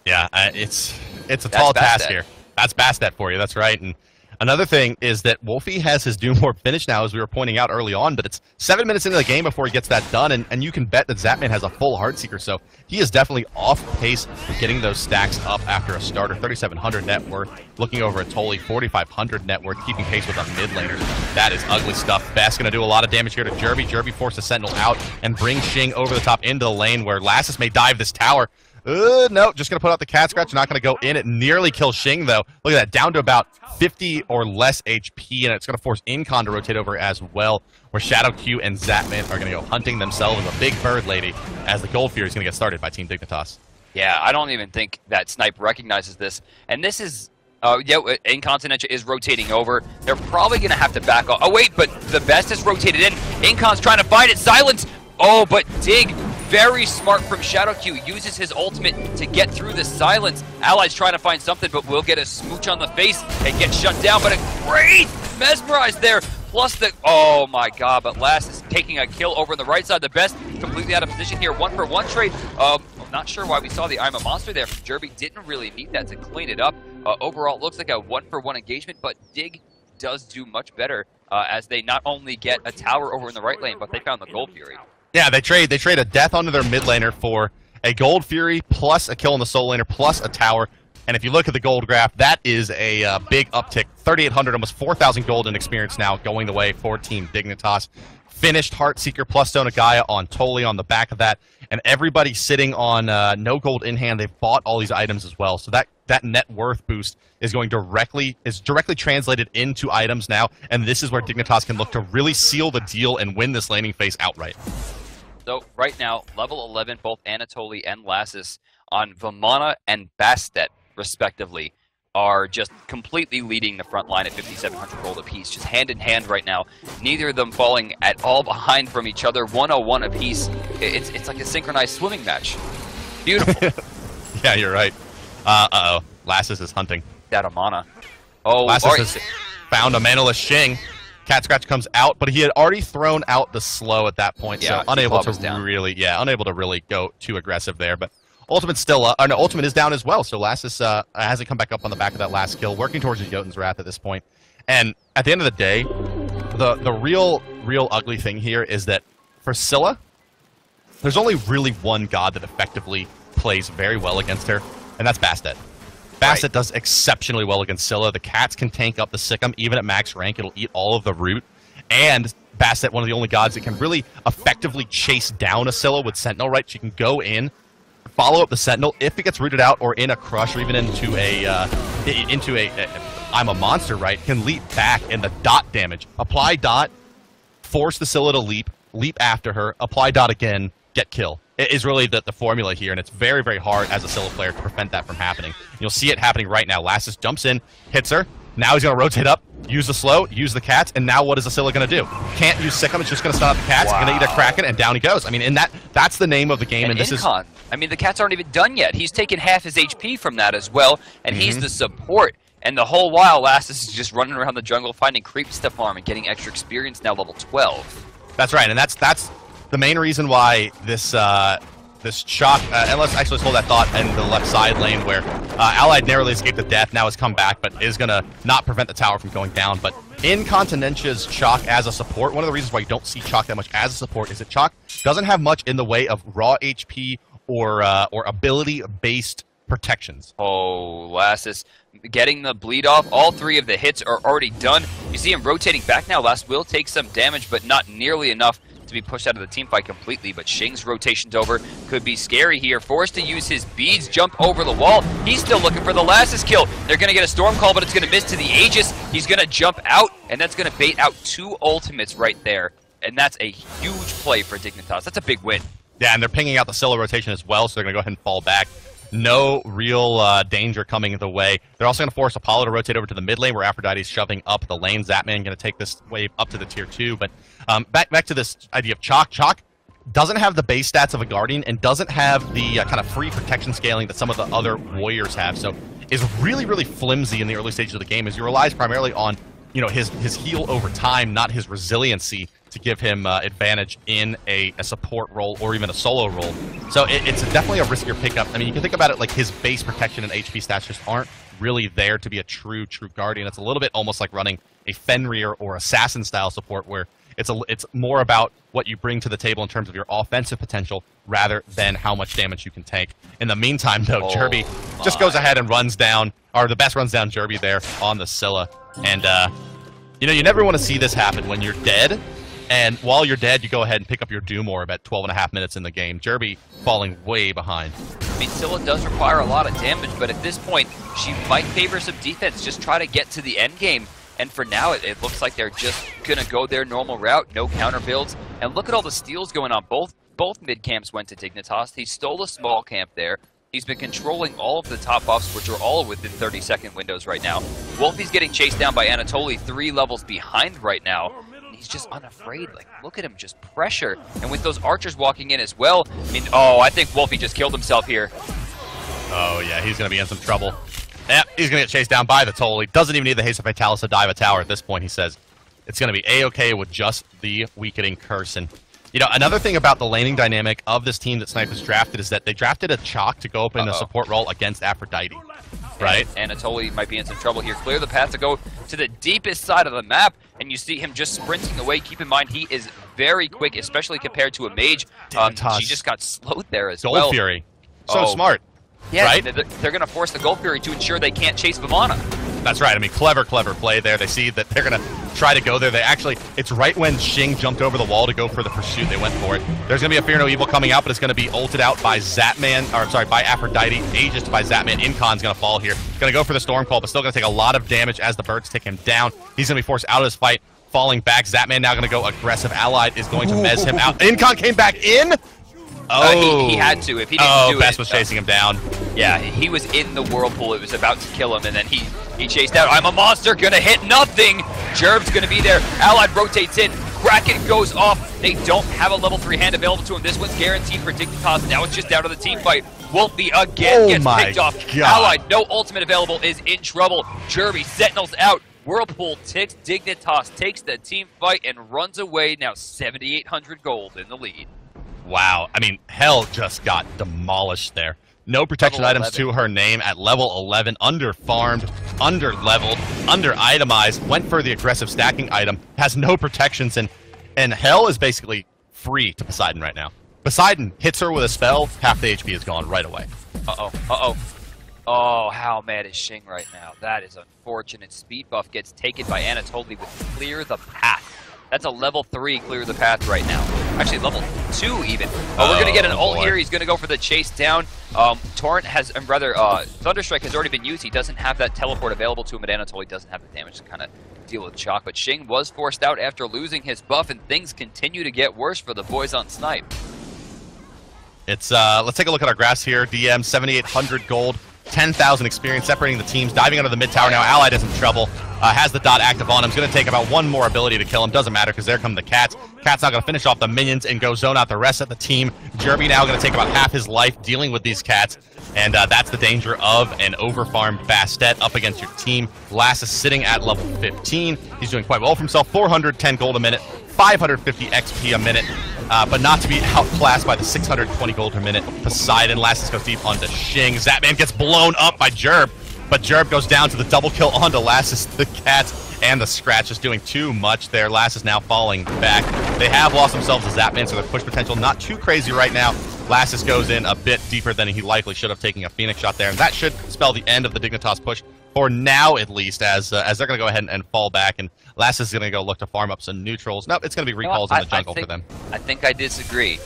Yeah, it's a tall task here. That's Bastet for you, that's right. And another thing is that Wolfie has his Doom Orb finished now, as we were pointing out early on, but it's 7 minutes into the game before he gets that done, and you can bet that Zapman has a full Heartseeker, so he is definitely off pace for getting those stacks up after a starter. 3,700 net worth, looking over at Toly, 4,500 net worth, keeping pace with a mid laner. That is ugly stuff. Best going to do a lot of damage here to Jerby. Jerby forces Sentinel out and brings Shing over the top into the lane where Lassus may dive this tower. No, just going to put out the cat scratch, not going to go in. It nearly kills Shing, though. Look at that, down to about 50 or less HP, and it's going to force Incon to rotate over as well, where Shadow Q and Zapman are going to go hunting themselves a big bird lady as the Gold Fury is going to get started by Team Dignitas. Yeah, I don't even think that Snipe recognizes this. And this is, Incontinentia is rotating over. They're probably going to have to back off. Oh, wait, but the best is rotated in. Incon's trying to find it. Silence. Oh, but Dig, very smart from Shadow Q, uses his ultimate to get through the silence. Allies trying to find something, but will get a smooch on the face and get shut down. But a great mesmerize there. Plus the, oh my god, but Last is taking a kill over on the right side. The best completely out of position here. 1-for-1 trade. I'm not sure why we saw the I'm a Monster there from Jerby. Didn't really need that to clean it up. Overall, it looks like a 1-for-1 engagement, but Dig does do much better as they not only get a tower over in the right lane, but they found the Gold Fury. Yeah, they trade a death onto their mid laner for a Gold Fury plus a kill on the solo laner plus a tower. And if you look at the gold graph, that is a big uptick. 3,800, almost 4,000 gold in experience now going the way for Team Dignitas. Finished Heartseeker plus Stone of Gaia on Toly on the back of that. And everybody sitting on no gold in hand. They've bought all these items as well. So that net worth boost is directly translated into items now. And this is where Dignitas can look to really seal the deal and win this laning phase outright. So right now, level 11, both Anatoly and Lassus on Vamana and Bastet, respectively, are just completely leading the front line at 5,700 gold apiece, just hand in hand right now. Neither of them falling at all behind from each other, 101 apiece. It's like a synchronized swimming match. Beautiful. Yeah, you're right. Uh-oh. Lassus is hunting. That Amana. Oh, Lassus has found a manaless Shing. Cat Scratch comes out, but he had already thrown out the slow at that point, so unable to really go too aggressive there. But Ultimate's still up. No, Ultimate is down as well, so Lassus hasn't come back up on the back of that last kill, working towards his Jotun's Wrath at this point. And at the end of the day, the real ugly thing here is that for Scylla, there's only really one god that effectively plays very well against her, and that's Bastet. Bastet does exceptionally well against Scylla. The cats can tank up the Sikkim, even at max rank. It'll eat all of the root. And Bastet, one of the only gods that can really effectively chase down a Scylla with Sentinel, right? She can go in, follow up the Sentinel. If it gets rooted out or in a crush or even into a I'm a Monster, right? Can leap back and the dot damage. Apply dot, force the Scylla to leap after her, apply dot again, get kill. It is really the formula here, and it's very, very hard as a Scylla player to prevent that from happening. You'll see it happening right now. Lassus jumps in, hits her. Now he's going to rotate up, use the slow, use the cats, and now what is a Scylla going to do? Can't use Sikkim, it's just going to stun up the cats, going to eat a Kraken, and down he goes. I mean, and that's the name of the game, and this is... I mean, the cats aren't even done yet. He's taken half his HP from that as well, and he's the support. And the whole while, Lassus is just running around the jungle, finding creeps to farm and getting extra experience, now level 12. That's right, and that's the main reason why this this Chalk, and let's actually hold that thought in the left side lane where Allied narrowly escaped the death, now has come back, but is going to not prevent the tower from going down. But in Continentia's Chalk as a support, one of the reasons why you don't see Chalk that much as a support is that Chalk doesn't have much in the way of raw HP or ability-based protections. Oh, Lassus getting the bleed off. All 3 of the hits are already done. You see him rotating back now. Lassus will take some damage, but not nearly enough to be pushed out of the team fight completely. But Shing's rotation's over. Could be scary here. Forced to use his beads, jump over the wall. He's still looking for the Lassus kill. They're going to get a storm call, but it's going to miss to the Aegis. He's going to jump out, and that's going to bait out 2 ultimates right there. And that's a huge play for Dignitas. That's a big win. Yeah, and they're pinging out the Scylla rotation as well, so they're going to go ahead and fall back. No real danger coming the way. They're also going to force Apollo to rotate over to the mid lane where Aphrodite's shoving up the lane. Zapman going to take this wave up to the tier 2. But back to this idea of Chalk. Chalk doesn't have the base stats of a Guardian and doesn't have the kind of free protection scaling that some of the other warriors have. So is really, really flimsy in the early stages of the game as he relies primarily on his heal over time, not his resiliency to give him advantage in a support role or even a solo role. So it's definitely a riskier pickup. I mean, you can think about it like his base protection and HP stats just aren't really there to be a true Guardian. It's a little bit almost like running a Fenrir or Assassin style support where it's more about what you bring to the table in terms of your offensive potential rather than how much damage you can take. In the meantime, though, Jerby just goes ahead and runs down, or the best runs down Jerby there on the Scylla. And, you never want to see this happen when you're dead. And while you're dead, you go ahead and pick up your Doom Orb at 12.5 minutes in the game. Jerby falling way behind. I mean, Scylla does require a lot of damage, but at this point, she might favor some defense. Just try to get to the end game. And for now, it looks like they're just going to go their normal route, no counter builds. And look at all the steals going on. Both mid camps went to Dignitas. He stole a small camp there. He's been controlling all of the top buffs, which are all within 30-second windows right now. Wolfie's getting chased down by Anatoly, 3 levels behind right now. He's just unafraid. Like, look at him, just pressure. And with those archers walking in as well, I mean, I think Wolfie just killed himself here. Oh, yeah, he's going to be in some trouble. Yeah, he's going to get chased down by the Toll. He doesn't even need the Haste of Fatalis to dive a tower at this point, he says. It's going to be A-okay with just the Weakening Curse. And, another thing about the laning dynamic of this team that Snipe has drafted is that they drafted a Chalk to go up in a support role against Aphrodite. Right? Anatoly might be in some trouble here. Clear the path to go to the deepest side of the map, and you see him just sprinting away. Keep in mind, he is very quick, especially compared to a mage. She just got slowed there as well. Gold Fury. So smart. Yeah, right? They're going to force the Gold Fury to ensure they can't chase Vamana. That's right. I mean, clever play there. They see that they're going to try to go there. It's right when Shing jumped over the wall to go for the pursuit. They went for it. There's going to be a Fear No Evil coming out, but it's going to be ulted out by by Aphrodite. Aegis by Zapman. Incon's going to fall here. Going to go for the Storm Call, but still going to take a lot of damage as the birds take him down. He's going to be forced out of his fight, falling back. Zapman now going to go aggressive. Allied is going to mez him out. Incon came back in. He had to. If he didn't do it... Best was chasing him down. Yeah, he was in the whirlpool. It was about to kill him, and then he chased out. I'm a monster, gonna hit nothing. Jerb's gonna be there. Allied rotates in. Kraken goes off. They don't have a level 3 hand available to him. This one's guaranteed for Dignitas. Now it's just down to the team fight. Wolfie again gets picked off. God. Allied, no ultimate available, is in trouble. Jerby, Sentinels out. Whirlpool ticks. Dignitas takes the team fight and runs away. Now 7,800 gold in the lead. Wow. I mean, Hell just got demolished there. No protection items to her name at level 11. Under-farmed, under-leveled, under-itemized. Went for the aggressive stacking item. Has no protections, and Hell is basically free to Poseidon right now. Poseidon hits her with a spell. Half the HP is gone right away. Oh, how mad is Shing right now? That is unfortunate. Speed buff gets taken by Anatoly with Clear the Path. That's a level 3 Clear the Path right now. Actually, level 2 even. We're going to get an ult here. He's going to go for the chase down. Torrent has, Thunderstrike has already been used. He doesn't have that teleport available to him, and Anatoly doesn't have the damage to kind of deal with Chalk. But Shing was forced out after losing his buff, and things continue to get worse for the boys on Snipe. It's let's take a look at our graphs here. DM 7,800 gold, 10,000 experience, separating the teams, diving under the mid tower now. Allied is in trouble. has the dot active on him. He's going to take about one more ability to kill him. Doesn't matter because there come the cats. Cat's not going to finish off the minions and go zone out the rest of the team. Jerby now going to take about half his life dealing with these cats. And that's the danger of an overfarmed Bastet up against your team. Lass is sitting at level 15. He's doing quite well for himself. 410 gold a minute, 550 XP a minute, but not to be outclassed by the 620 gold per minute. Poseidon, Lassus goes deep onto Shing. Zatman gets blown up by Jerb, but Jerb goes down to the double kill onto Lassus. The cats and the scratch is doing too much there. Lass is now falling back. They have lost themselves to Zatman, so their push potential not too crazy right now. Lassus goes in a bit deeper than he likely should have, taking a Phoenix shot there, and that should spell the end of the Dignitas push for now, at least, as they're going to go ahead and fall back, and Lassus is going to go look to farm up some neutrals. Nope, it's going to be recalls in the jungle for them. I think I disagree.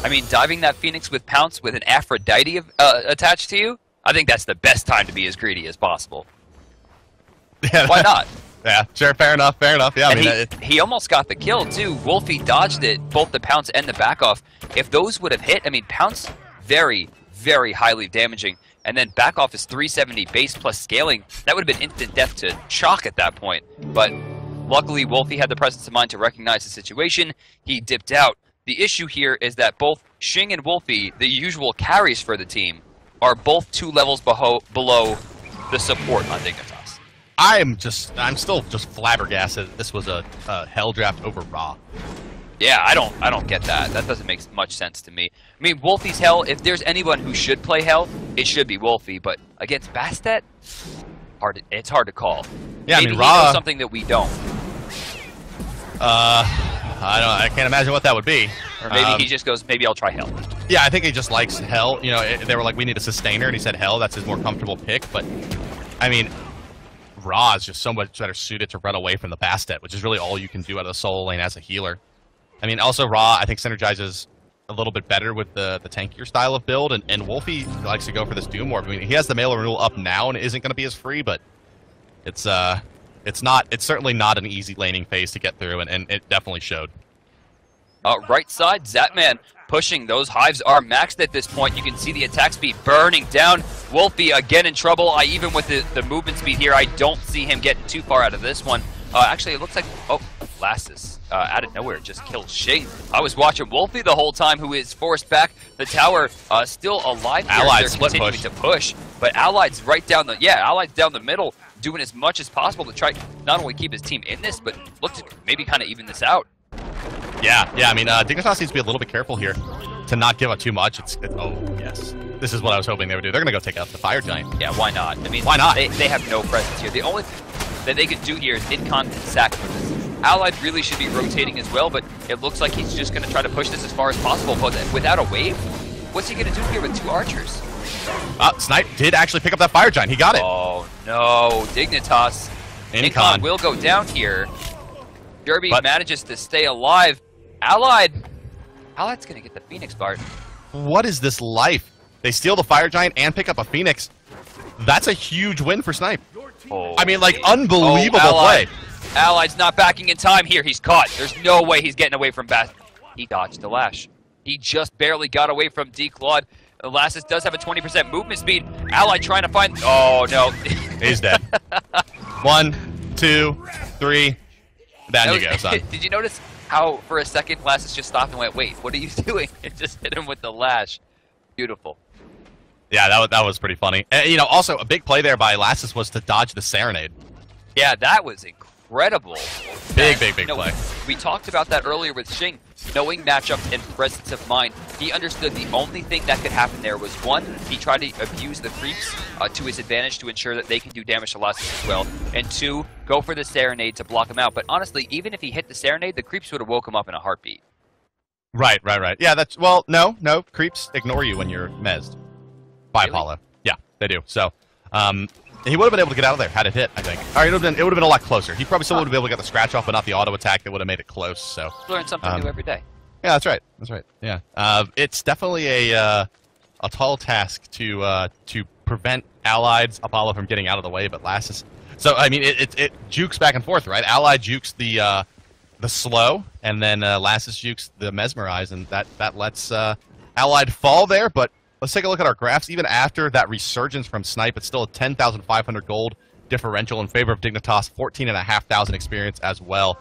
I mean, diving that Phoenix with Pounce with an Aphrodite attached to you, I think that's the best time to be as greedy as possible. Yeah, why not? Yeah, sure, fair enough, fair enough. Yeah, and I mean, he almost got the kill, too. Wolfie dodged it, both the Pounce and the back off. If those would have hit, I mean, Pounce, very, very highly damaging. And then back off is 370 base plus scaling. That would have been instant death to Chalk at that point. But luckily, Wolfie had the presence of mind to recognize the situation. He dipped out. The issue here is that both Shing and Wolfie, the usual carries for the team, are both 2 levels below the support on Dignitas. I'm still just flabbergasted. This was a hell draft over Ra. Yeah, I don't get that. That doesn't make much sense to me. I mean, Wolfie's Hell, if there's anyone who should play Hell, it should be Wolfie, but against Bastet, it's hard to call. Yeah, maybe I mean, he knows something that we don't. I can't imagine what that would be. Or maybe he just goes, maybe I'll try Hell. Yeah, I think he just likes Hell. You know, they were like, we need a sustainer, and he said Hell. That's his more comfortable pick, but, I mean, Ra is just so much better suited to run away from the Bastet, which is really all you can do out of the solo lane as a healer. I mean, also Ra, I think synergizes a little bit better with the tankier style of build, and Wolfie likes to go for this Doom Orb. I mean, he has the Mail Renewal up now and it isn't going to be as free, but it's certainly not an easy laning phase to get through, and it definitely showed. Right side, Zatman pushing. Those hives are maxed at this point. You can see the attack speed burning down. Wolfie again in trouble. Even with the movement speed here, I don't see him getting too far out of this one. Actually, it looks like, Lassus out of nowhere just killed Shane. I was watching Wolfie the whole time, who is forced back. The tower still alive here. Allied They're continuing to push, but Allied's right down Allied's down the middle, doing as much as possible to try not only keep his team in this, but look to maybe kind of even this out. Yeah, I mean, Dignitas needs to be a little bit careful here to not give up too much. Oh, yes. This is what I was hoping they would do. They're going to go take out the Fire Giant. Yeah, why not? I mean, why not? They have no presence here. The only thing that they could do here is incontinent sack for this. Allied really should be rotating as well, but it looks like he's just going to try to push this as far as possible. But without a wave, what's he going to do here with 2 archers? Snipe did actually pick up that Fire Giant. He got it. Oh, no. Dignitas. Incon will go down here. Derby manages to stay alive. Allied's going to get the Phoenix Bart. What is this life? They steal the Fire Giant and pick up a Phoenix. That's a huge win for Snipe. Oh, I mean, like, unbelievable play. Allied's not backing in time here. He's caught. There's no way he's getting away from Bass. He dodged the lash. He just barely got away from D-Claude. Lassus does have a 20% movement speed. Allied trying to find... Oh, no. He's dead. 1, 2, 3. Down you go, son. Did you notice how, for a second, Lassus just stopped and went, wait, what are you doing? It just hit him with the lash. Beautiful. Yeah, that was pretty funny. You know, also, a big play there by Lassus was to dodge the Serenade. Yeah, that was incredible. Big play. We talked about that earlier with Shing. Knowing matchup and presence of mind, he understood the only thing that could happen there was, 1, he tried to abuse the creeps to his advantage to ensure that they can do damage to Lassus as well, and 2, go for the Serenade to block him out. But honestly, even if he hit the Serenade, the creeps would have woke him up in a heartbeat. Right. Yeah, that's... Well, no. Creeps ignore you when you're mezzed. By really? Apollo. Yeah, they do. So, he would have been able to get out of there had it hit, I think. Or it would have been a lot closer. He probably still would have been able to get the scratch off, but not the auto attack that would have made it close. So learn something new every day. Yeah, that's right. Yeah, it's definitely a tall task to prevent Allied's Apollo from getting out of the way, but Lassus. So I mean, it jukes back and forth, right? Allied jukes the slow, and then Lassus jukes the mesmerize, and that lets Allied fall there, but. Let's take a look at our graphs. Even after that resurgence from Snipe, it's still a 10,500 gold differential in favor of Dignitas, 14,500 experience as well.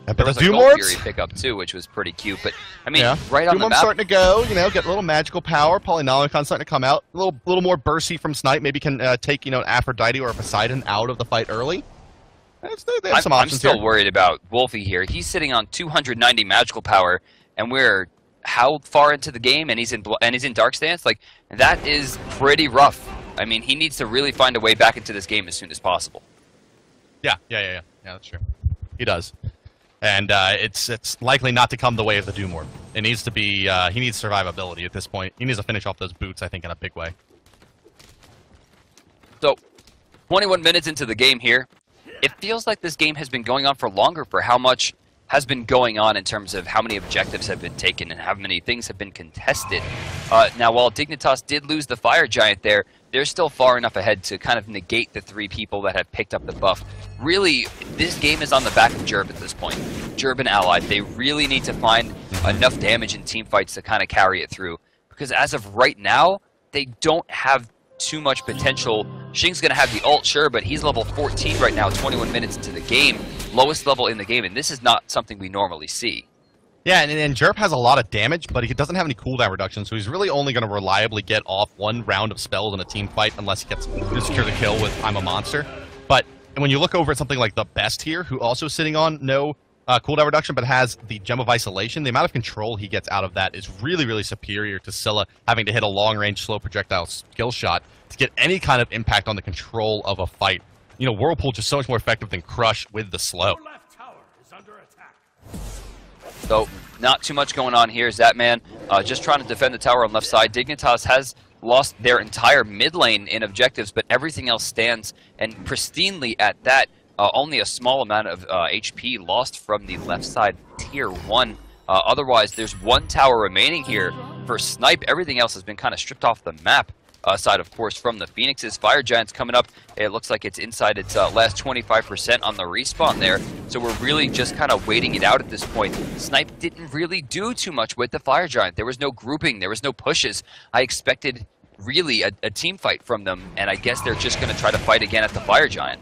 But there was a Gold Fury pickup too, which was pretty cute. But I mean, right on the map, starting to go. You know, get a little magical power. Polynomicon starting to come out. A little more bursty from Snipe. Maybe can take an Aphrodite or a Poseidon out of the fight early. They have some options. I'm still here. worried about Wolfie here. He's sitting on 290 magical power, and we're how far into the game, and he's in Dark Stance. Like, that is pretty rough. I mean, he needs to really find a way back into this game as soon as possible. Yeah, that's true. He does. And it's likely not to come the way of the Doom Orb. It needs to be, he needs survivability at this point. He needs to finish off those boots, I think, in a big way. So, 21 minutes into the game here. It feels like this game has been going on for longer for how much has been going on in terms of how many objectives have been taken and how many things have been contested. Now, while Dignitas did lose the Fire Giant there, they're still far enough ahead to kind of negate the 3 people that have picked up the buff. Really, this game is on the back of Jerb at this point. Jerb and Allied, they really need to find enough damage in team fights to kind of carry it through. Because as of right now, they don't have too much potential. Shing's going to have the ult, sure, but he's level 14 right now, 21 minutes into the game. Lowest level in the game, and this is not something we normally see. Yeah, and Jerp has a lot of damage, but he doesn't have any cooldown reduction, so he's really only going to reliably get off 1 round of spells in a team fight unless he gets to secure the kill with I'm a Monster. But when you look over at something like the Best here, who also sitting on no cooldown reduction but has the Gem of Isolation, the amount of control he gets out of that is really, really superior to Scylla having to hit a long-range slow projectile skill shot to get any kind of impact on the control of a fight. You know, Whirlpool just so much more effective than Crush with the slow. So, not too much going on here. Zatman just trying to defend the tower on left side. Dignitas has lost their entire mid lane in objectives, but everything else stands, and pristinely at that. Only a small amount of HP lost from the left side tier 1. Otherwise, there's 1 tower remaining here for Snipe. Everything else has been kind of stripped off the map. Aside, of course, from the Phoenixes. Fire Giant's coming up. It looks like it's inside its last 25% on the respawn there. So we're really just kind of waiting it out at this point. Snipe didn't really do too much with the Fire Giant. There was no grouping. There was no pushes. I expected really a team fight from them, and I guess they're just going to try to fight again at the Fire Giant.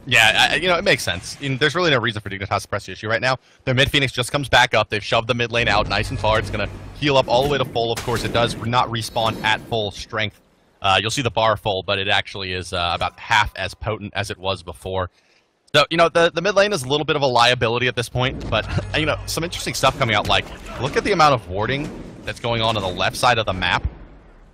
Yeah, it makes sense. There's really no reason for Dignitas to press the issue right now. Their mid Phoenix just comes back up. They've shoved the mid lane out nice and far. It's going to heal up all the way to full. Of course, it does not respawn at full strength. You'll see the bar full, but it actually is about half as potent as it was before. So, the mid lane is a little bit of a liability at this point, but, some interesting stuff coming out. Like, look at the amount of warding that's going on the left side of the map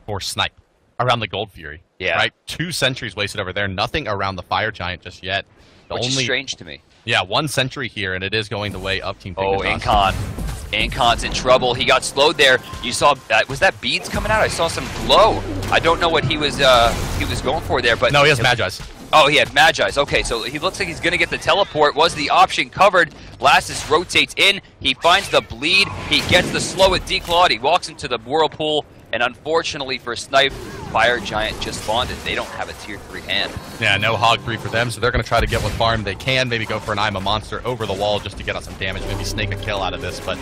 for Snipe around the Gold Fury. Yeah. Right? 2 sentries wasted over there. Nothing around the Fire Giant just yet. Which is strange to me. Yeah, 1 sentry here, and it is going the way of Team Dignitas. Oh, Incon's in trouble. He got slowed there. You saw, was that beads coming out? I saw some glow. I don't know what he was going for there, but... No, he has Magi's. Oh, he had Magi's. Okay, so he looks like he's going to get the teleport. Was the option covered? Lassus rotates in. He finds the bleed. He gets the slow at Declawed. He walks into the Whirlpool. And unfortunately for Snipe, Fire Giant just bonded. They don't have a tier 3 hand. Yeah, no hog 3 for them, so they're going to try to get what farm they can. Maybe go for an I'm a Monster over the wall just to get us some damage. Maybe snake a kill out of this, but...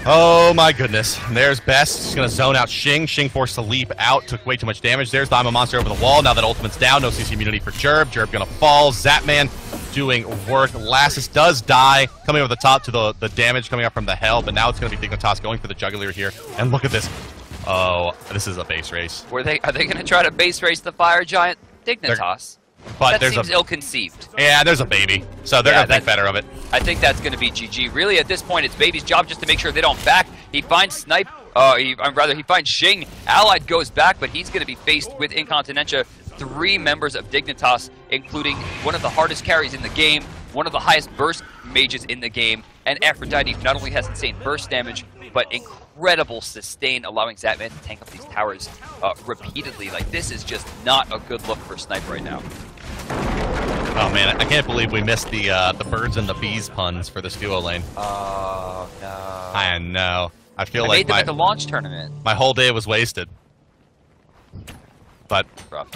Oh my goodness. There's Best. He's going to zone out Shing. Shing forced to leap out. Took way too much damage. There's the I'm a Monster over the wall. Now that ultimate's down. No CC immunity for Jerb. Jerb going to fall. Zatman doing work. Lassus does die. Coming over the top to the damage coming up from the hell. But now it's going to be Dignitas going for the Juggler here. And look at this. Oh, this is a base race. Are they going to try to base race the Fire Giant? Dignitas. But that seems ill-conceived. Yeah, there's a baby. So they're going to think better of it. I think that's going to be GG. Really, at this point, it's Baby's job just to make sure they don't back. He finds Snipe. He finds Shing. Allied goes back, but he's going to be faced with Incontinentia. 3 members of Dignitas, including one of the hardest carries in the game, one of the highest burst mages in the game, and Aphrodite not only has insane burst damage, but incredible sustain, allowing Zatman to tank up these towers repeatedly. Like, this is just not a good look for Snipe right now. Oh man, I can't believe we missed the birds and the bees puns for this duo lane. Oh no! I know. I feel I like made them at the launch tournament. My whole day was wasted. But rough.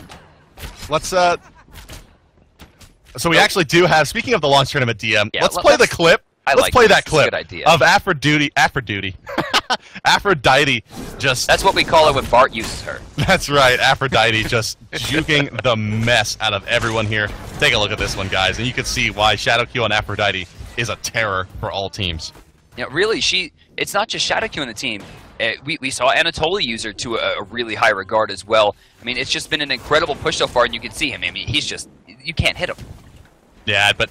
Let's So we actually do have. Speaking of the launch tournament DM, yeah, let's play the clip. Let's play that clip of Aphrodite. Aphrodite just. That's what we call her when Bart uses her. That's right. Aphrodite just juking the mess out of everyone here. Take a look at this one, guys, and you can see why ShadowQ on Aphrodite is a terror for all teams. Yeah, really, it's not just ShadowQ on the team. We saw Anatoly use her to a really high regard as well. I mean, it's just been an incredible push so far, and you can see him. I mean, he's just, you can't hit him. Yeah, but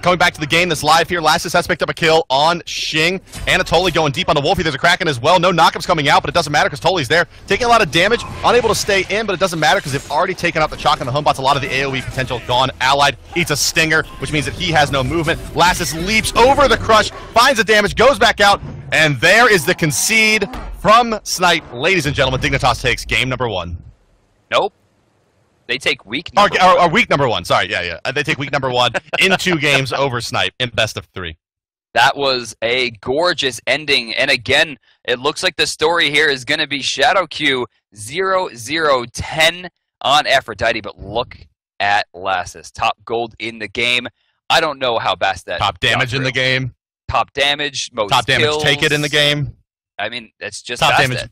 coming back to the game that's live here, Lassus has picked up a kill on Xing. Anatoly going deep on the Wolfie. There's a Kraken as well. No knockups coming out, but it doesn't matter because Toly's there. Taking a lot of damage, unable to stay in, but it doesn't matter because they've already taken out the Chalk and the Homebots. A lot of the AoE potential gone. Allied eats a Stinger, which means that he has no movement. Lassus leaps over the Crush, finds the damage, goes back out, and there is the concede from Snipe. Ladies and gentlemen, Dignitas takes game number 1. Nope. They take week number or week number 1. Sorry, yeah. They take week number 1 in 2 games over Snipe in best of 3. That was a gorgeous ending. And again, it looks like the story here is going to be ShadowQ 0-0-10 on Aphrodite. But look at Lassus. Top gold in the game. I don't know how fast that... Top damage in the game. Top damage, most Top damage kills. take it in the game. I mean, that's just top damage.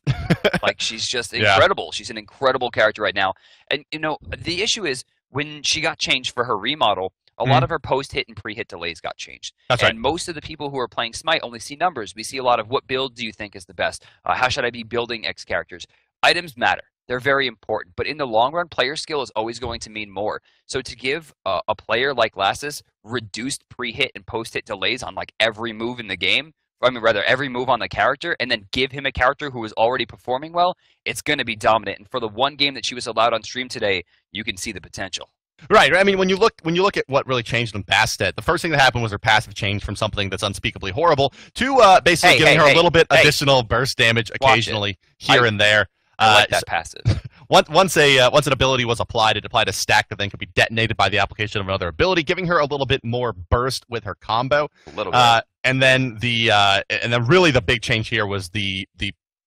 Like, she's just incredible. Yeah. She's an incredible character right now. And, you know, the issue is when she got changed for her remodel, a lot of her post-hit and pre-hit delays got changed. That's and right. Most of the people who are playing Smite only see numbers. We see a lot of what build do you think is the best? How should I be building X characters? Items matter. They're very important. But in the long run, player skill is always going to mean more. So to give a player like Lassus reduced pre-hit and post-hit delays on like every move in the game, I mean, rather, every move on the character, and then give him a character who is already performing well, it's going to be dominant. And for the one game that she was allowed on stream today, you can see the potential. Right. I mean, when you look at what really changed in Bastet, the first thing that happened was her passive change from something that's unspeakably horrible to basically giving her a little bit additional burst damage occasionally here and there. I like that passive. Once an ability was applied, it applied a stack that then could be detonated by the application of another ability, giving her a little bit more burst with her combo. A little bit. And then really the big change here was the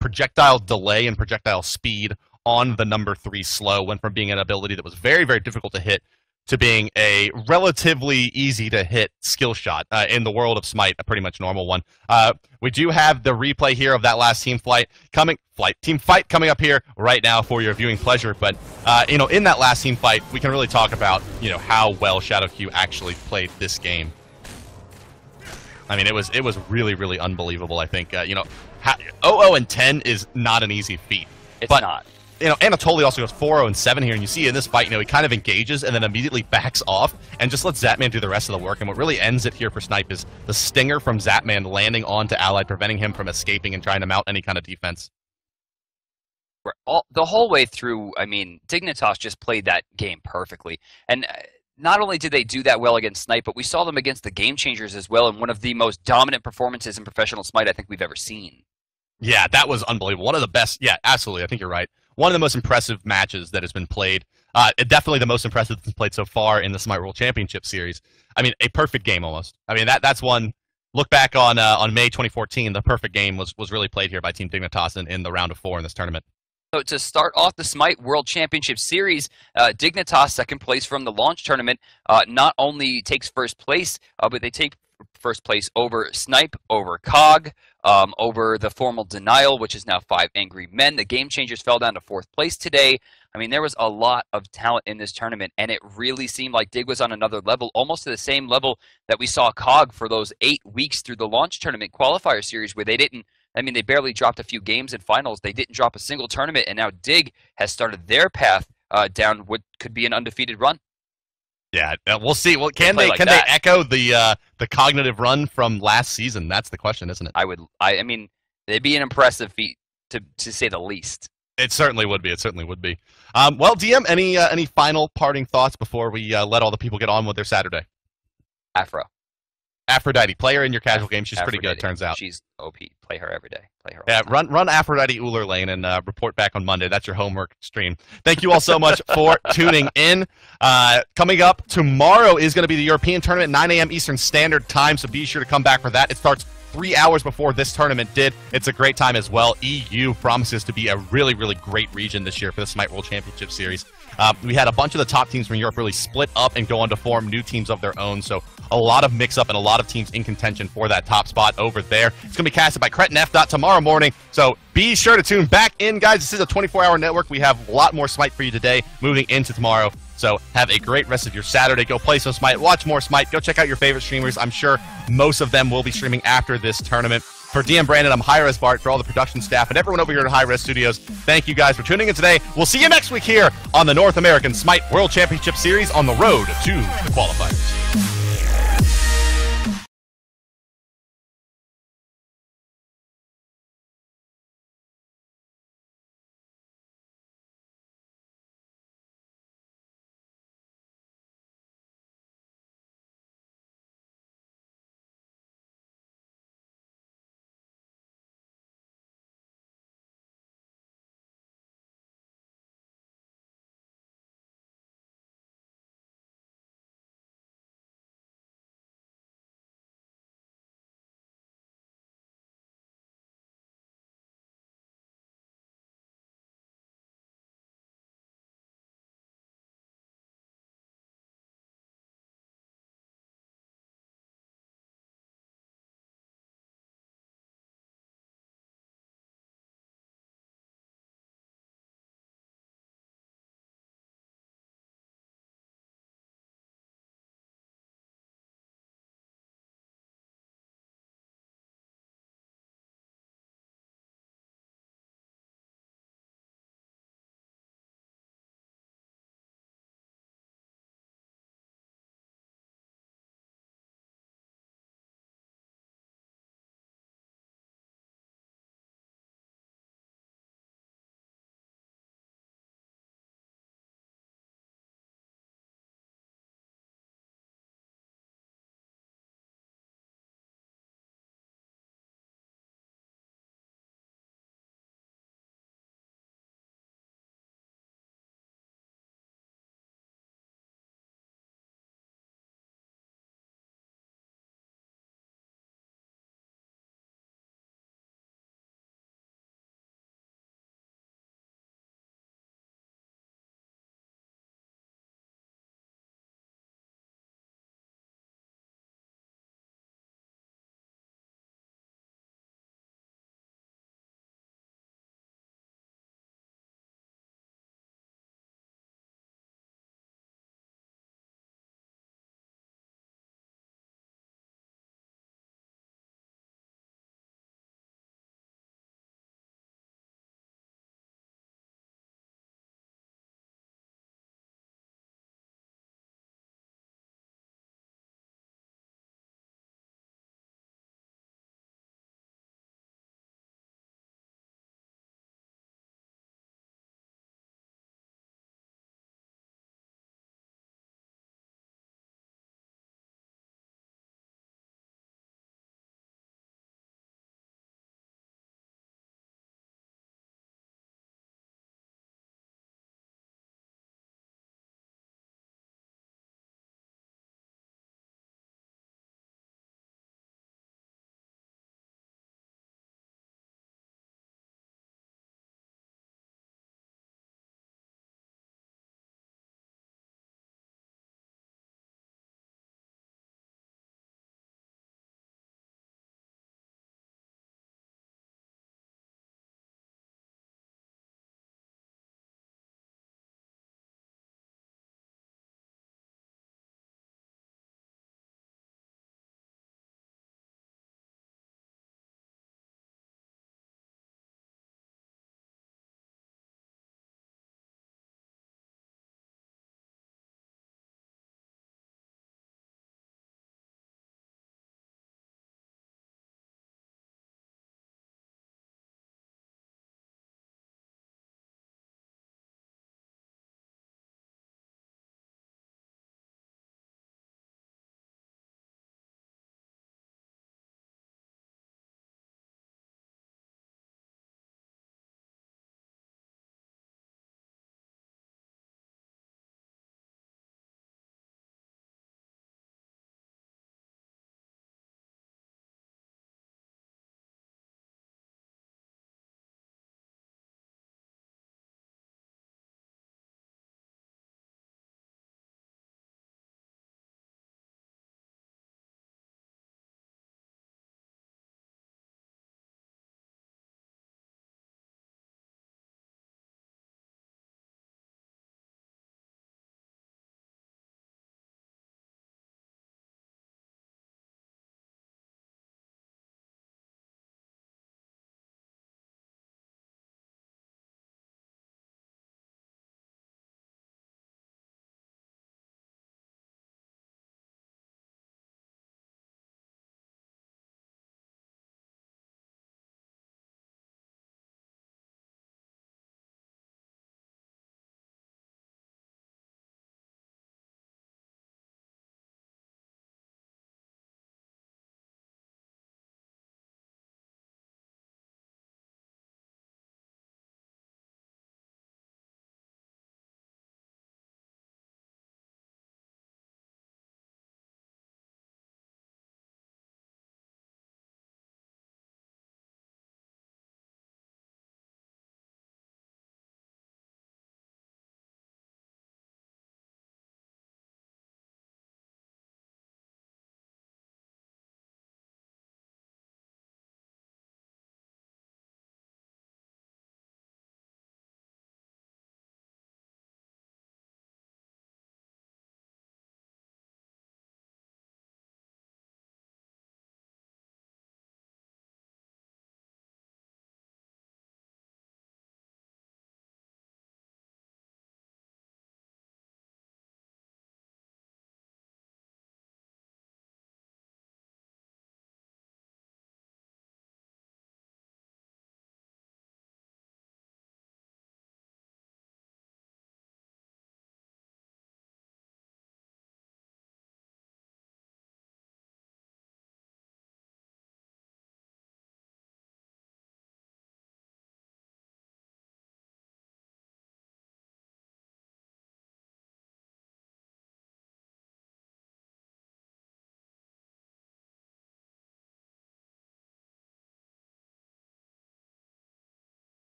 projectile delay and projectile speed on the number 3 slow. Went from being an ability that was very, very difficult to hit to being a relatively easy to hit skill shot in the world of Smite, a pretty much normal one. We do have the replay here of that last team fight coming up here right now for your viewing pleasure. But you know, in that last team fight, we can really talk about, you know, how well ShadowQ actually played this game. I mean, it was really, really unbelievable. I think you know, 0-0-10 is not an easy feat. It's not. You know, Anatoly also goes 4-0-7 here, and you see in this fight, you know, he kind of engages and then immediately backs off and just lets Zapman do the rest of the work. And what really ends it here for Snipe is the stinger from Zapman landing onto Allied, preventing him from escaping and trying to mount any kind of defense. The whole way through, I mean, Dignitas just played that game perfectly. And not only did they do that well against Snipe, but we saw them against the Game Changers as well in one of the most dominant performances in professional Smite I think we've ever seen. Yeah, that was unbelievable. One of the best. Yeah, absolutely. I think you're right. One of the most impressive matches that has been played. Definitely the most impressive that's been played so far in the Smite World Championship Series. I mean, a perfect game almost. I mean, that's one. Look back on May 2014. The perfect game was really played here by Team Dignitas in the round of 4 in this tournament. So to start off the Smite World Championship Series, Dignitas, second place from the launch tournament, not only takes first place, but they take first place over Snipe, over Cog, over the Formal Denial, which is now 5 Angry Men. The Game Changers fell down to 4th place today. I mean, there was a lot of talent in this tournament, and it really seemed like Dig was on another level, almost to the same level that we saw Cog for those 8 weeks through the launch tournament qualifier series, where they didn't, I mean, they barely dropped a few games in finals. They didn't drop a single tournament, and now Dig has started their path down what could be an undefeated run. Yeah, we'll see. Well, can they echo the cognitive run from last season? That's the question, isn't it? I mean, it'd be an impressive feat to say the least. It certainly would be. It certainly would be. Well, DM, any final parting thoughts before we let all the people get on with their Saturday? Aphrodite, play her in your casual game. She's pretty good, turns out. She's OP. Play her every day. Play her. Yeah, run Aphrodite Uller Lane and report back on Monday. That's your homework stream. Thank you all so much for tuning in. Coming up tomorrow is going to be the European tournament, 9 a.m. Eastern Standard Time, so be sure to come back for that. It starts 3 hours before this tournament did. It's a great time as well. EU promises to be a really, really great region this year for the Smite World Championship Series. We had a bunch of the top teams from Europe really split up and go on to form new teams of their own, so a lot of mix-up and a lot of teams in contention for that top spot over there. It's going to be casted by Cretin F. tomorrow morning, so be sure to tune back in, guys. This is a 24-hour network. We have a lot more Smite for you today moving into tomorrow, so have a great rest of your Saturday. Go play some Smite, watch more Smite, go check out your favorite streamers. I'm sure most of them will be streaming after this tournament. For DM Brandon, I'm hi-rez Bart. For all the production staff and everyone over here at hi-rez Studios, thank you guys for tuning in today. We'll see you next week here on the North American Smite World Championship Series on the road to the qualifiers.